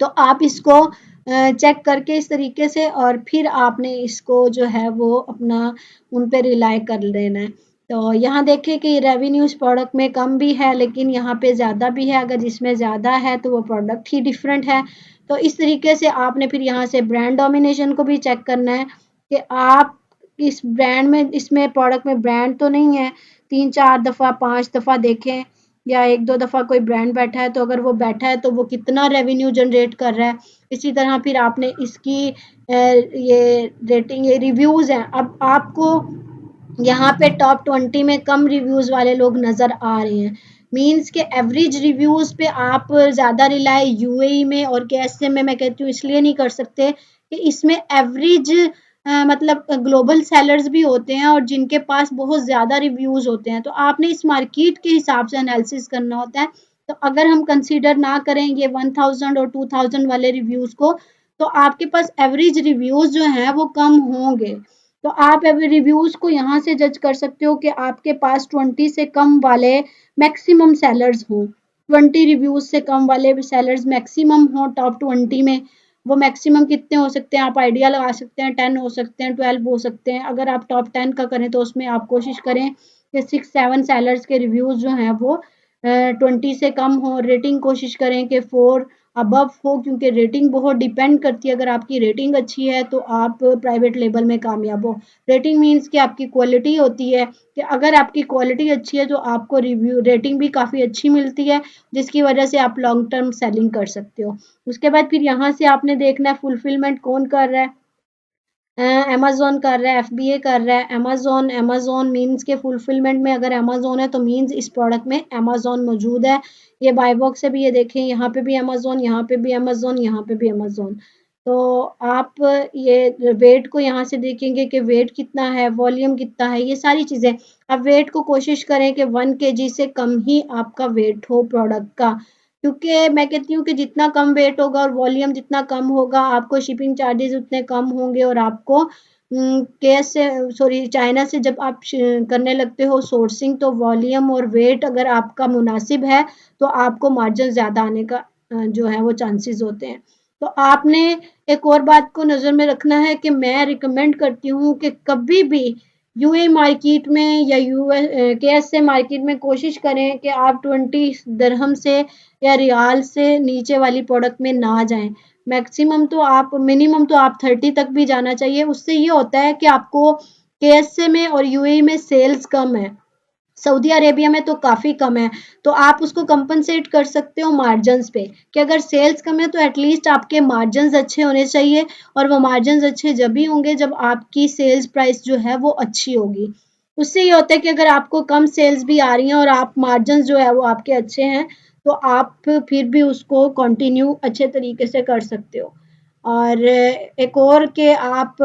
तो आप इसको चेक करके इस तरीके से, और फिर आपने इसको जो है वो अपना उन पे रिलाई कर लेना है। तो यहाँ देखें कि रेवेन्यू इस प्रोडक्ट में कम भी है, लेकिन यहाँ पे ज़्यादा भी है। अगर जिसमें ज़्यादा है तो वो प्रोडक्ट ही डिफरेंट है। तो इस तरीके से आपने फिर यहाँ से ब्रांड डोमिनेशन को भी चेक करना है कि आप इस ब्रांड में, इसमें प्रोडक्ट में ब्रांड तो नहीं है। 3-4 दफ़ा 5 दफ़ा देखें, या 1-2 दफ़ा कोई ब्रांड बैठा है, तो अगर वो बैठा है तो वो कितना रेवेन्यू जनरेट कर रहा है। इसी तरह फिर आपने इसकी ये रेटिंग, ये रिव्यूज़ हैं। अब आपको यहाँ पे टॉप 20 में कम रिव्यूज़ वाले लोग नज़र आ रहे हैं। मीन्स के एवरेज रिव्यूज़ पे आप ज़्यादा रिलाई यूएई में और केएसए में मैं कहती हूँ इसलिए नहीं कर सकते कि इसमें एवरेज मतलब ग्लोबल सेलर्स भी होते हैं और जिनके पास बहुत ज़्यादा रिव्यूज़ होते हैं। तो आपने इस मार्केट के हिसाब से एनालिसिस करना होता है। तो अगर हम कंसीडर ना करें ये 1000 और 2000 वाले रिव्यूज़ को, तो आपके पास एवरेज रिव्यूज़ जो हैं वो कम होंगे। तो आप अभी रिव्यूज़ को यहाँ से जज कर सकते हो कि आपके पास 20 से कम वाले मैक्सिमम सेलर्स हों। 20 रिव्यूज़ से कम वाले सेलर्स मैक्सिमम हों टॉप 20 में। वो मैक्सिमम कितने हो सकते हैं, आप आइडिया लगा सकते हैं। 10 हो सकते हैं, 12 हो सकते हैं। अगर आप टॉप 10 का करें तो उसमें आप कोशिश करें कि 6-7 सेलर्स के रिव्यूज़ जो हैं वो 20 से कम हो। रेटिंग कोशिश करें कि 4 अबव हो, क्योंकि रेटिंग बहुत डिपेंड करती है। अगर आपकी रेटिंग अच्छी है तो आप प्राइवेट लेबल में कामयाब हो। रेटिंग मीन्स कि आपकी क्वालिटी होती है, कि अगर आपकी क्वालिटी अच्छी है तो आपको रिव्यू रेटिंग भी काफ़ी अच्छी मिलती है, जिसकी वजह से आप लॉन्ग टर्म सेलिंग कर सकते हो। उसके बाद फिर यहाँ से आपने देखना है फुलफिलमेंट कौन कर रहा है। अमेज़न कर रहा है, एफबीए कर रहा है। अमेज़न मीन्स के फुलफिलमेंट में अगर अमेज़न है तो मीन्स इस प्रोडक्ट में अमेज़न मौजूद है। ये बाय बॉक्स से भी ये देखें, यहाँ पे भी अमेज़न, यहाँ पे भी अमेज़न, यहाँ पे भी अमेज़न। तो आप ये वेट को यहाँ से देखेंगे कि वेट कितना है, वॉल्यूम कितना है, ये सारी चीज़ें। अब वेट को कोशिश करें कि 1 केजी से कम ही आपका वेट हो प्रोडक्ट का, क्योंकि मैं कहती हूँ कि जितना कम वेट होगा और वॉल्यूम जितना कम होगा, आपको शिपिंग चार्जेस उतने कम होंगे, और आपको केस से, सॉरी, चाइना से जब आप करने लगते हो सोर्सिंग, तो वॉल्यूम और वेट अगर आपका मुनासिब है तो आपको मार्जिन ज़्यादा आने का जो है वो चांसेस होते हैं। तो आपने एक और बात को नज़र में रखना है कि मैं रिकमेंड करती हूँ कि कभी भी यूए मार्केट में या यूएस केएसए मार्केट में कोशिश करें कि आप 20 दिरहम से या रियाल से नीचे वाली प्रोडक्ट में ना जाएं। मैक्सिमम तो आप, मिनिमम तो आप 30 तक भी जाना चाहिए। उससे ये होता है कि आपको केएसए में और यूएई में सेल्स कम है, सऊदी अरेबिया में तो काफ़ी कम है, तो आप उसको कंपनसेट कर सकते हो मार्जिन्स पे, कि अगर सेल्स कम है तो एटलीस्ट आपके मार्जिन्स अच्छे होने चाहिए, और वो मार्जिन्स अच्छे जब भी होंगे जब आपकी सेल्स प्राइस जो है वो अच्छी होगी। उससे ये होता है कि अगर आपको कम सेल्स भी आ रही हैं और आप मार्जिन्स जो है वो आपके अच्छे हैं, तो आप फिर भी उसको कंटिन्यू अच्छे तरीके से कर सकते हो। और एक और कि आप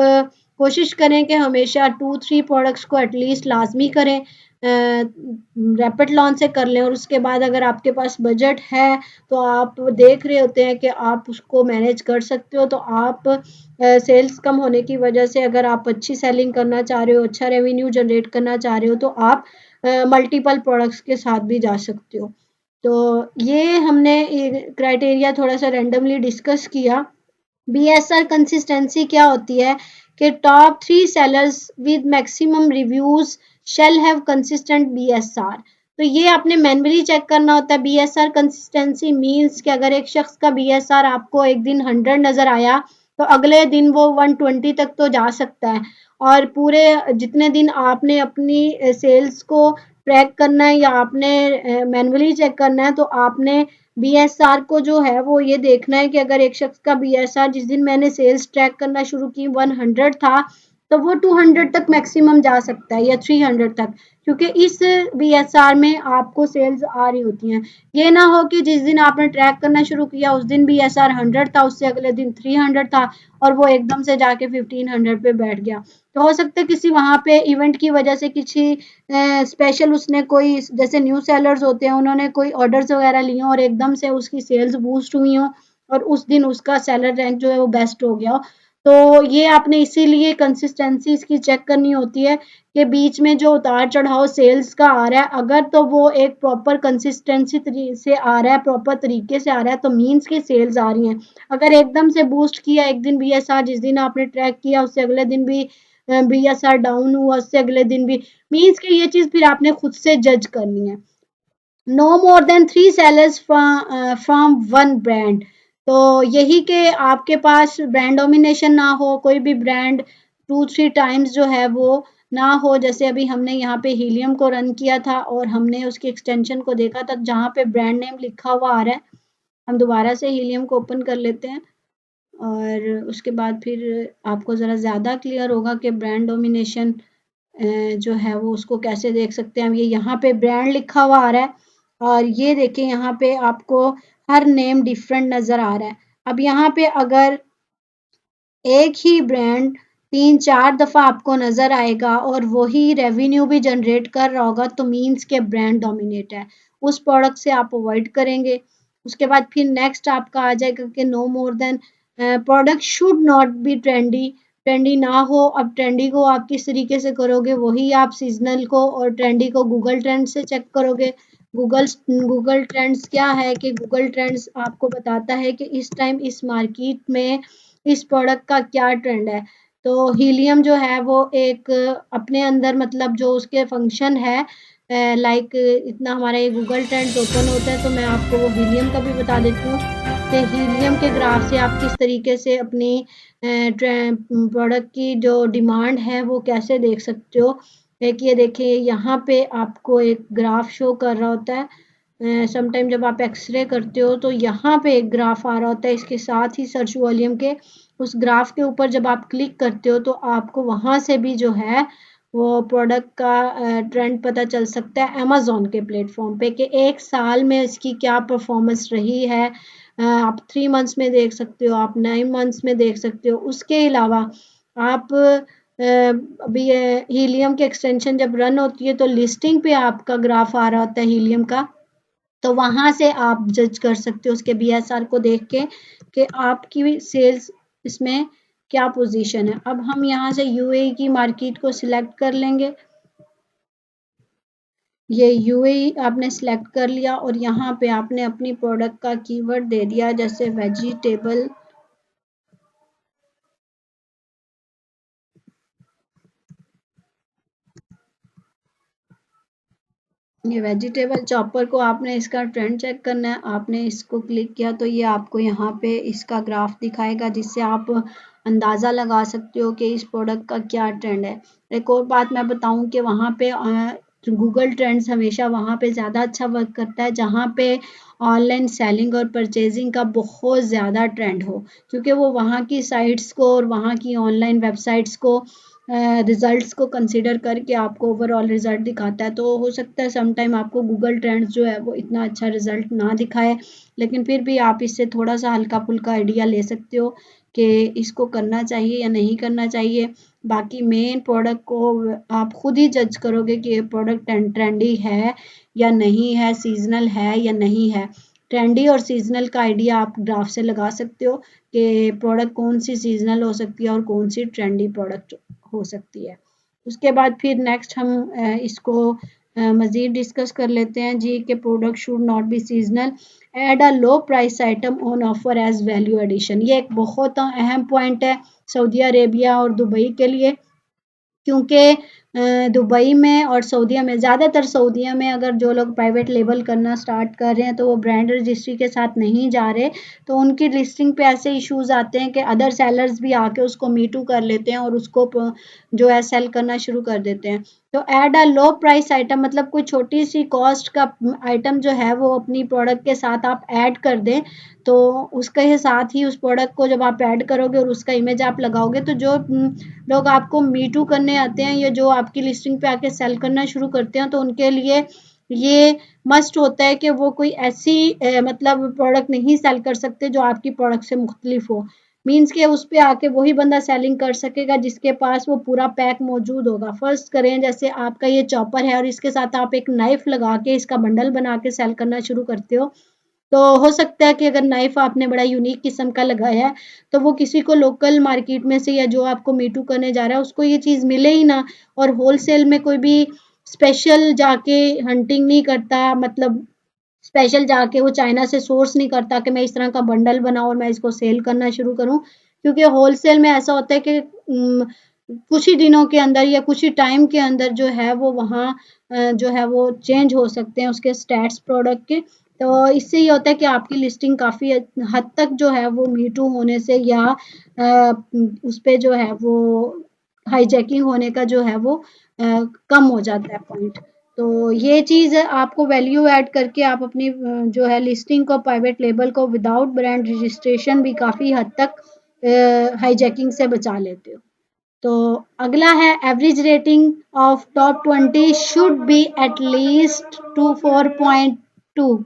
कोशिश करें कि हमेशा 2-3 प्रोडक्ट्स को एटलीस्ट लाजमी करें, रैपिड लॉन्च से कर लें। और उसके बाद अगर आपके पास बजट है तो आप देख रहे होते हैं कि आप उसको मैनेज कर सकते हो, तो आप सेल्स कम होने की वजह से अगर आप अच्छी सेलिंग करना चाह रहे हो, अच्छा रेवेन्यू जनरेट करना चाह रहे हो, तो आप मल्टीपल प्रोडक्ट्स के साथ भी जा सकते हो। तो ये हमने क्राइटेरिया थोड़ा सा रैंडमली डिस्कस किया। बीएसआर कंसिस्टेंसी क्या होती है कि top 3 sellers with maximum reviews shall have consistent BSR. तो ये आपने मैन्युअली चेक करना होता है। बीएसआर कंसिस्टेंसी मींस कि अगर एक शख्स का बीएसआर आपको एक दिन 100 नजर आया तो अगले दिन वो 120 तक तो जा सकता है, और पूरे जितने दिन आपने अपनी सेल्स को ट्रैक करना है या आपने मैन्युअली चेक करना है, तो आपने बीएसआर को जो है वो ये देखना है कि अगर एक शख्स का बीएसआर जिस दिन मैंने सेल्स ट्रैक करना शुरू की 100 था, तो वो 200 तक मैक्सिमम जा सकता है या 300 तक, क्योंकि इस BSR में आपको सेल्स आ रही होती हैं। ये ना हो कि जिस दिन आपने ट्रैक करना शुरू किया उस दिन BSR 100 था, उससे अगले दिन 300 था और वो एकदम से जाके 1500 पे बैठ गया। तो हो सकता है किसी वहां पे इवेंट की वजह से किसी स्पेशल उसने कोई, जैसे न्यू सेलर्स होते हैं, उन्होंने कोई ऑर्डर्स वगैरह लिए और एकदम से उसकी सेल्स बूस्ट हुई हो और उस दिन उसका सेलर रैंक जो है वो बेस्ट हो गया हो। तो ये आपने इसीलिए कंसिस्टेंसी इसकी चेक करनी होती है कि बीच में जो उतार चढ़ाव सेल्स का आ रहा है, अगर तो वो एक प्रॉपर कंसिस्टेंसी से आ रहा है, प्रॉपर तरीके से आ रहा है, तो मीन्स की सेल्स आ रही हैं। अगर एकदम से बूस्ट किया, एक दिन BSR जिस दिन आपने ट्रैक किया उससे अगले दिन भी BSR डाउन हुआ, उससे अगले दिन भी, मीन्स कि ये चीज फिर आपने खुद से जज करनी है। No more than 3 sellers from one brand. तो यही कि आपके पास ब्रांड डोमिनेशन ना हो, कोई भी ब्रांड 2-3 टाइम्स जो है वो ना हो। जैसे अभी हमने यहाँ पे हीलियम को रन किया था और हमने उसकी एक्सटेंशन को देखा था जहाँ पे ब्रांड नेम लिखा हुआ आ रहा है। हम दोबारा से हीलियम को ओपन कर लेते हैं और उसके बाद फिर आपको ज़रा ज़्यादा क्लियर होगा कि ब्रांड डोमिनेशन जो है वो उसको कैसे देख सकते हैं हम। ये यहाँ पे ब्रांड लिखा हुआ आ रहा है और ये देखिए यहाँ पे आपको हर नेम डिफरेंट नज़र आ रहा है। अब यहाँ पे अगर एक ही ब्रांड 3-4 दफ़ा आपको नज़र आएगा और वही रेवेन्यू भी जनरेट कर रहा होगा तो मीन्स के ब्रांड डोमिनेट है, उस प्रोडक्ट से आप अवॉइड करेंगे। उसके बाद फिर नेक्स्ट आपका आ जाएगा कि no more than product should not be trendy, trendy ना हो। अब ट्रेंडी को आप किस तरीके से करोगे, वही आप सीजनल को और ट्रेंडी को गूगल ट्रेंड से चेक करोगे। गूगल ट्रेंड्स क्या है कि गूगल ट्रेंड्स आपको बताता है कि इस टाइम इस मार्केट में इस प्रोडक्ट का क्या ट्रेंड है। तो हीलियम जो है वो एक अपने अंदर, मतलब जो उसके फंक्शन है, लाइक इतना हमारा ये गूगल ट्रेंड्स ओपन होता है तो मैं आपको वो हीलियम का भी बता देती हूँ कि हीलियम के ग्राफ से आप किस तरीके से अपनी प्रोडक्ट की जो डिमांड है वो कैसे देख सकते हो। एक ये देखिए यहाँ पे आपको एक ग्राफ शो कर रहा होता है। समटाइम जब आप एक्सरे करते हो तो यहाँ पे एक ग्राफ आ रहा होता है इसके साथ ही सर्च वॉल्यूम के। उस ग्राफ के ऊपर जब आप क्लिक करते हो तो आपको वहाँ से भी जो है वो प्रोडक्ट का ट्रेंड पता चल सकता है अमेज़न के प्लेटफॉर्म पे कि एक साल में इसकी क्या परफॉर्मेंस रही है। आप 3 मंथ्स में देख सकते हो, आप 9 मंथ्स में देख सकते हो। उसके अलावा आप अभी हीलियम की एक्सटेंशन जब रन होती है तो लिस्टिंग पे आपका ग्राफ आ रहा होता है हीलियम का, तो वहां से आप जज कर सकते हो उसके BSR को देख के कि आपकी सेल्स इसमें क्या पोजीशन है। अब हम यहाँ से UAE की मार्केट को सिलेक्ट कर लेंगे। ये UAE आपने सिलेक्ट कर लिया और यहाँ पे आपने अपनी प्रोडक्ट का कीवर्ड दे दिया, जैसे वेजिटेबल। ये वेजिटेबल चॉपर को आपने इसका ट्रेंड चेक करना है। आपने इसको क्लिक किया तो ये आपको यहाँ पे इसका ग्राफ दिखाएगा जिससे आप अंदाज़ा लगा सकते हो कि इस प्रोडक्ट का क्या ट्रेंड है। एक और बात मैं बताऊँ कि वहाँ पे गूगल ट्रेंड्स हमेशा वहाँ पे ज़्यादा अच्छा वर्क करता है जहाँ पे ऑनलाइन सेलिंग और परचेजिंग का बहुत ज़्यादा ट्रेंड हो, क्योंकि वो वहाँ की साइट्स को और वहाँ की ऑनलाइन वेबसाइट्स को रिजल्ट्स को कंसीडर करके आपको ओवरऑल रिजल्ट दिखाता है। तो हो सकता है सम टाइम आपको गूगल ट्रेंड्स जो है वो इतना अच्छा रिजल्ट ना दिखाए, लेकिन फिर भी आप इससे थोड़ा सा हल्का फुल्का आइडिया ले सकते हो कि इसको करना चाहिए या नहीं करना चाहिए। बाकी मेन प्रोडक्ट को आप खुद ही जज करोगे कि ये प्रोडक्ट ट्रेंडी है या नहीं है, सीजनल है या नहीं है। ट्रेंडी और सीजनल का आइडिया आप ग्राफ से लगा सकते हो कि प्रोडक्ट कौन सी सीजनल हो सकती है और कौन सी ट्रेंडी प्रोडक्ट हो सकती है। उसके बाद फिर नेक्स्ट हम इसको मज़ीद डिस्कस कर लेते हैं जी कि product should not be seasonal, add a low price item on offer as value addition. ये एक बहुत अहम पॉइंट है सऊदी अरेबिया और दुबई के लिए, क्योंकि दुबई में और सऊदीया में, ज़्यादातर सऊदीया में अगर जो लोग प्राइवेट लेबल करना स्टार्ट कर रहे हैं तो वो ब्रांड रजिस्ट्री के साथ नहीं जा रहे, तो उनकी लिस्टिंग पे ऐसे इश्यूज आते हैं कि अदर सेलर्स भी आके उसको मी टू कर लेते हैं और उसको जो है सेल करना शुरू कर देते हैं। तो ऐड अ लो प्राइस आइटम, मतलब कोई छोटी सी कॉस्ट का आइटम जो है वो अपनी प्रोडक्ट के साथ आप ऐड कर दें, तो उसके साथ ही उस प्रोडक्ट को जब आप ऐड करोगे और उसका इमेज आप लगाओगे, तो जो लोग आपको मी टू करने आते हैं या जो आपकी लिस्टिंग पे आके सेल करना शुरू करते हैं, तो उनके लिए ये मस्ट होता है कि वो कोई ऐसी मतलब प्रोडक्ट नहीं सेल कर सकते जो आपकी प्रोडक्ट से मुख्तलिफ हो। मीन्स के उस पे आके वही बंदा सेलिंग कर सकेगा जिसके पास वो पूरा पैक मौजूद होगा। फर्स्ट करें जैसे आपका ये चॉपर है और इसके साथ आप एक नाइफ लगा के इसका बंडल बना के सेल करना शुरू करते हो, तो हो सकता है कि अगर नाइफ आपने बड़ा यूनिक किस्म का लगाया है, तो वो किसी को लोकल मार्केट में से या जो आपको मी टू करने जा रहा है उसको ये चीज़ मिले ही ना, और होलसेल में कोई भी स्पेशल जाके हंटिंग नहीं करता, मतलब स्पेशल जाके वो चाइना से सोर्स नहीं करता कि मैं इस तरह का बंडल बनाऊँ और मैं इसको सेल करना शुरू करूँ, क्योंकि होलसेल में ऐसा होता है कि कुछ ही दिनों के अंदर या कुछ ही टाइम के अंदर जो है वो वहाँ जो है वो चेंज हो सकते हैं उसके स्टैट्स प्रोडक्ट के। तो इससे ये होता है कि आपकी लिस्टिंग काफ़ी हद तक जो है वो मी टू होने से या उस पे जो है वो हाईजैकिंग होने का जो है वो कम हो जाता है पॉइंट। तो ये चीज़ आपको वैल्यू ऐड करके आप अपनी जो है लिस्टिंग को, प्राइवेट लेबल को विदाउट ब्रांड रजिस्ट्रेशन भी काफ़ी हद तक हाईजैकिंग से बचा लेते हो। तो अगला है average rating of top 20 should be at least to 4.2।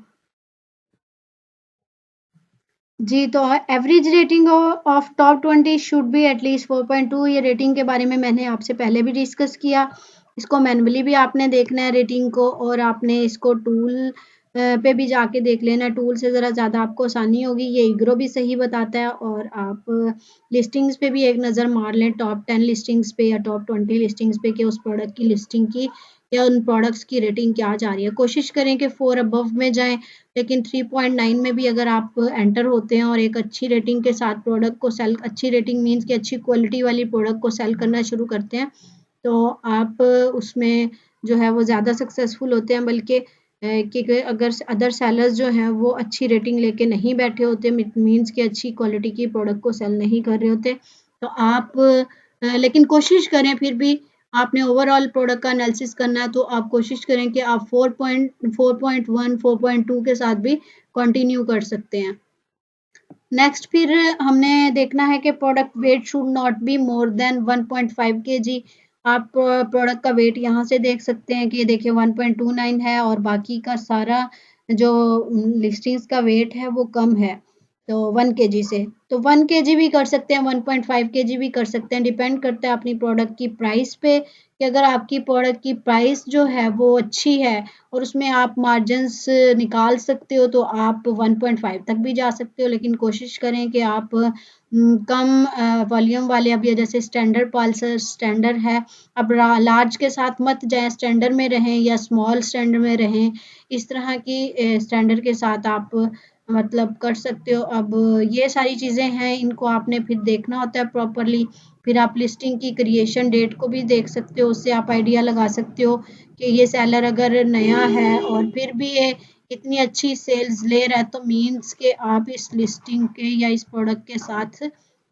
जी, तो average rating of top 20 should be at least 4.2। ये रेटिंग के बारे में मैंने आपसे पहले भी डिस्कस किया। इसको मैनुअली भी आपने देखना है रेटिंग को, और आपने इसको टूल पे भी जाके देख लेना। टूल से ज़रा ज़्यादा आपको आसानी होगी। ये इग्रो भी सही बताता है, और आप लिस्टिंग्स पे भी एक नज़र मार लें, टॉप 10 लिस्टिंग्स पे या टॉप 20 लिस्टिंग्स पे, कि उस प्रोडक्ट की लिस्टिंग की या उन प्रोडक्ट्स की रेटिंग क्या जा रही है। कोशिश करें कि 4 अबव में जाएँ, लेकिन 3.9 में भी अगर आप एंटर होते हैं और एक अच्छी रेटिंग के साथ प्रोडक्ट को सेल, अच्छी रेटिंग मीन्स कि अच्छी क्वालिटी वाली प्रोडक्ट को सेल करना शुरू करते हैं, तो आप उसमें जो है वो ज़्यादा सक्सेसफुल होते हैं। बल्कि कि अगर अदर सेलर्स जो हैं वो अच्छी रेटिंग लेके नहीं बैठे होते, मीन्स कि अच्छी क्वालिटी की प्रोडक्ट को सेल नहीं कर रहे होते, तो आप लेकिन कोशिश करें, फिर भी आपने ओवरऑल प्रोडक्ट का एनालिसिस करना है, तो आप कोशिश करें कि आप 4.1 4.2 के साथ भी कंटिन्यू कर सकते हैं। नेक्स्ट फिर हमने देखना है कि product weight should not be more than 1.5 kg। आप प्रोडक्ट का वेट यहाँ से देख सकते हैं कि देखिए 1.29 है, और बाकी का सारा जो लिस्टिंग्स का वेट है वो कम है, तो 1 kg से। तो 1 kg भी कर सकते हैं, 1.5 kg भी कर सकते हैं, डिपेंड करता है अपनी प्रोडक्ट की प्राइस पे, कि अगर आपकी प्रोडक्ट की प्राइस जो है वो अच्छी है और उसमें आप मार्जिन्स निकाल सकते हो, तो आप 1.5 तक भी जा सकते हो। लेकिन कोशिश करें कि आप कम वॉल्यूम वाले, अब ये जैसे स्टैंडर्ड पल्सर स्टैंडर्ड है, अब लार्ज के साथ मत जाएं, स्टैंडर्ड में रहें या स्मॉल स्टैंडर्ड में रहें, इस तरह की स्टैंडर्ड के साथ आप मतलब कर सकते हो। अब ये सारी चीज़ें हैं, इनको आपने फिर देखना होता है प्रॉपरली। फिर आप लिस्टिंग की क्रिएशन डेट को भी देख सकते हो, उससे आप आइडिया लगा सकते हो कि ये सेलर अगर नया है और फिर भी ये इतनी अच्छी सेल्स ले रहा है, तो मीन्स के आप इस लिस्टिंग के या इस प्रोडक्ट के साथ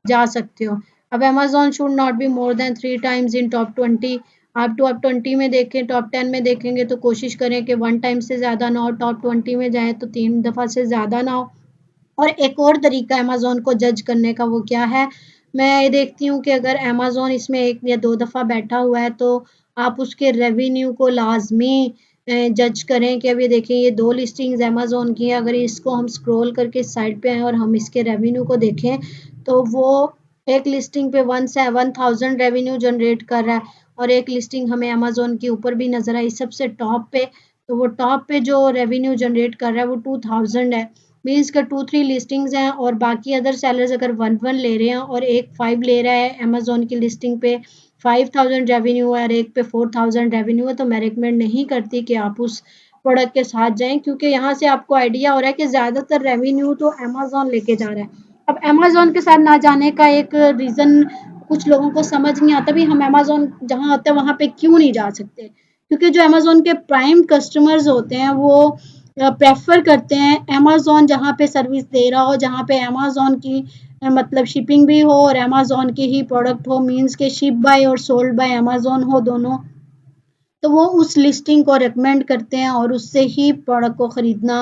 जा सकते हो। अब Amazon should not be more than 3 times in top 20। आप टॉप 20 में देखें, टॉप 10 में देखेंगे तो कोशिश करें कि 1 टाइम से ज़्यादा ना हो, टॉप 20 में जाएँ तो 3 दफ़ा से ज़्यादा ना हो। और एक और तरीका अमेज़न को जज करने का वो क्या है, मैं ये देखती हूँ कि अगर अमेज़न इसमें 1 या 2 दफ़ा बैठा हुआ है, तो आप उसके रेवेन्यू को लाज़मी जज करें कि अब ये देखें, ये 2 लिस्टिंग्स अमेज़न की हैं, अगर इसको हम स्क्रॉल करके साइड पे आएँ और हम इसके रेवेन्यू को देखें, तो वो एक लिस्टिंग पे 1,000 रेवेन्यू जनरेट कर रहा है, और एक लिस्टिंग हमें अमेज़न के ऊपर भी नज़र आई सबसे टॉप पे, तो वो टॉप पे जो रेवेन्यू जनरेट कर रहा है वो 2,000 है। मीन्स का 2-3 लिस्टिंग्स हैं, और बाकी अदर सेलर्स अगर 1-1 ले रहे हैं और एक 5 ले रहा है, अमेज़न की लिस्टिंग पे 5,000 रेवेन्यू है और एक पे 4,000 रेवेन्यू है, तो मैं रिकमेंड नहीं करती कि आप उस प्रोडक्ट के साथ जाएँ, क्योंकि यहाँ से आपको आइडिया हो रहा है कि ज़्यादातर रेवेन्यू तो अमेज़न लेके जा रहा है। अब अमेज़न के साथ ना जाने का एक रीज़न कुछ लोगों को समझ नहीं आता भी हम अमेज़न जहाँ होता है वहाँ पे क्यों नहीं जा सकते, क्योंकि जो अमेज़न के प्राइम कस्टमर्स होते हैं वो प्रेफर करते हैं अमेज़न जहाँ पे सर्विस दे रहा हो, जहाँ पे अमेज़न की मतलब शिपिंग भी हो और अमेज़न की ही प्रोडक्ट हो, मीन्स के शिप बाय और सोल्ड बाय अमेज़न हो दोनों। तो वो उस लिस्टिंग को रिकमेंड करते हैं और उससे ही प्रोडक्ट को ख़रीदना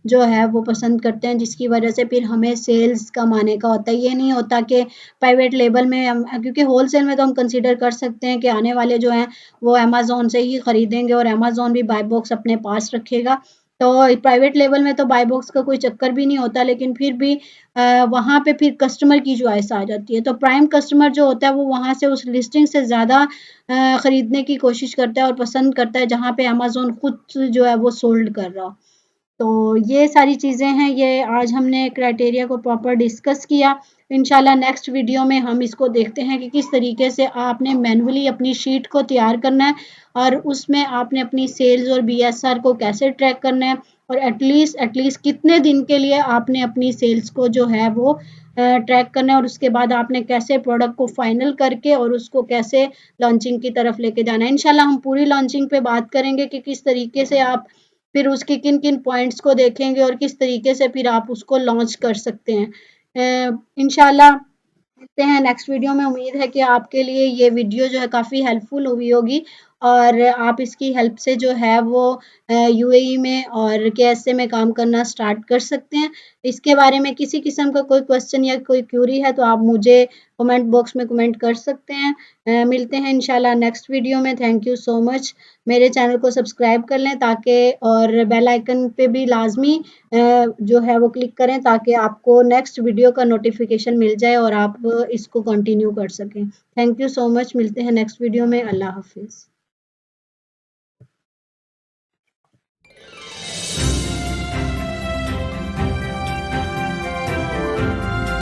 जो है वो पसंद करते हैं, जिसकी वजह से फिर हमें सेल्स कमाने का होता है। ये नहीं होता कि प्राइवेट लेबल में हम, क्योंकि होलसेल में तो हम कंसीडर कर सकते हैं कि आने वाले जो हैं वो अमेज़न से ही ख़रीदेंगे और अमेज़न भी बाय बॉक्स अपने पास रखेगा। तो प्राइवेट लेवल में तो बाय बॉक्स का कोई चक्कर भी नहीं होता, लेकिन फिर भी वहाँ पे फिर कस्टमर की चॉइस आ जाती है। तो प्राइम कस्टमर जो होता है वो वहाँ से उस लिस्टिंग से ज़्यादा खरीदने की कोशिश करता है और पसंद करता है जहाँ पे अमेज़न खुद जो है वो सोल्ड कर रहा हो। तो ये सारी चीज़ें हैं, ये आज हमने क्राइटेरिया को प्रॉपर डिस्कस किया। इंशाल्लाह नेक्स्ट वीडियो में हम इसको देखते हैं कि किस तरीके से आपने मैन्युअली अपनी शीट को तैयार करना है और उसमें आपने अपनी सेल्स और बीएसआर को कैसे ट्रैक करना है और एटलीस्ट कितने दिन के लिए आपने अपनी सेल्स को जो है वो ट्रैक करना है और उसके बाद आपने कैसे प्रोडक्ट को फाइनल करके और उसको कैसे लॉन्चिंग की तरफ लेके जाना है। इंशाल्लाह हम पूरी लॉन्चिंग पे बात करेंगे कि किस तरीके से आप फिर उसके किन-किन पॉइंट्स को देखेंगे और किस तरीके से फिर आप उसको लॉन्च कर सकते हैं। इंशाल्लाह मिलते हैं नेक्स्ट वीडियो में। उम्मीद है कि आपके लिए ये वीडियो जो है काफ़ी हेल्पफुल हुई होगी और आप इसकी हेल्प से जो है वो यूएई में और केएसए में काम करना स्टार्ट कर सकते हैं। इसके बारे में किसी किस्म का कोई क्वेश्चन या कोई क्यूरी है तो आप मुझे कमेंट बॉक्स में कमेंट कर सकते हैं। मिलते हैं इंशाल्लाह नेक्स्ट वीडियो में। Thank you so much. मेरे चैनल को सब्सक्राइब कर लें ताकि और बेल आइकन पे भी लाजमी जो है वो क्लिक करें ताकि आपको नेक्स्ट वीडियो का नोटिफिकेशन मिल जाए और आप इसको कंटिन्यू कर सकें। Thank you so much. मिलते हैं नेक्स्ट वीडियो में। अल्लाह हाफिज़।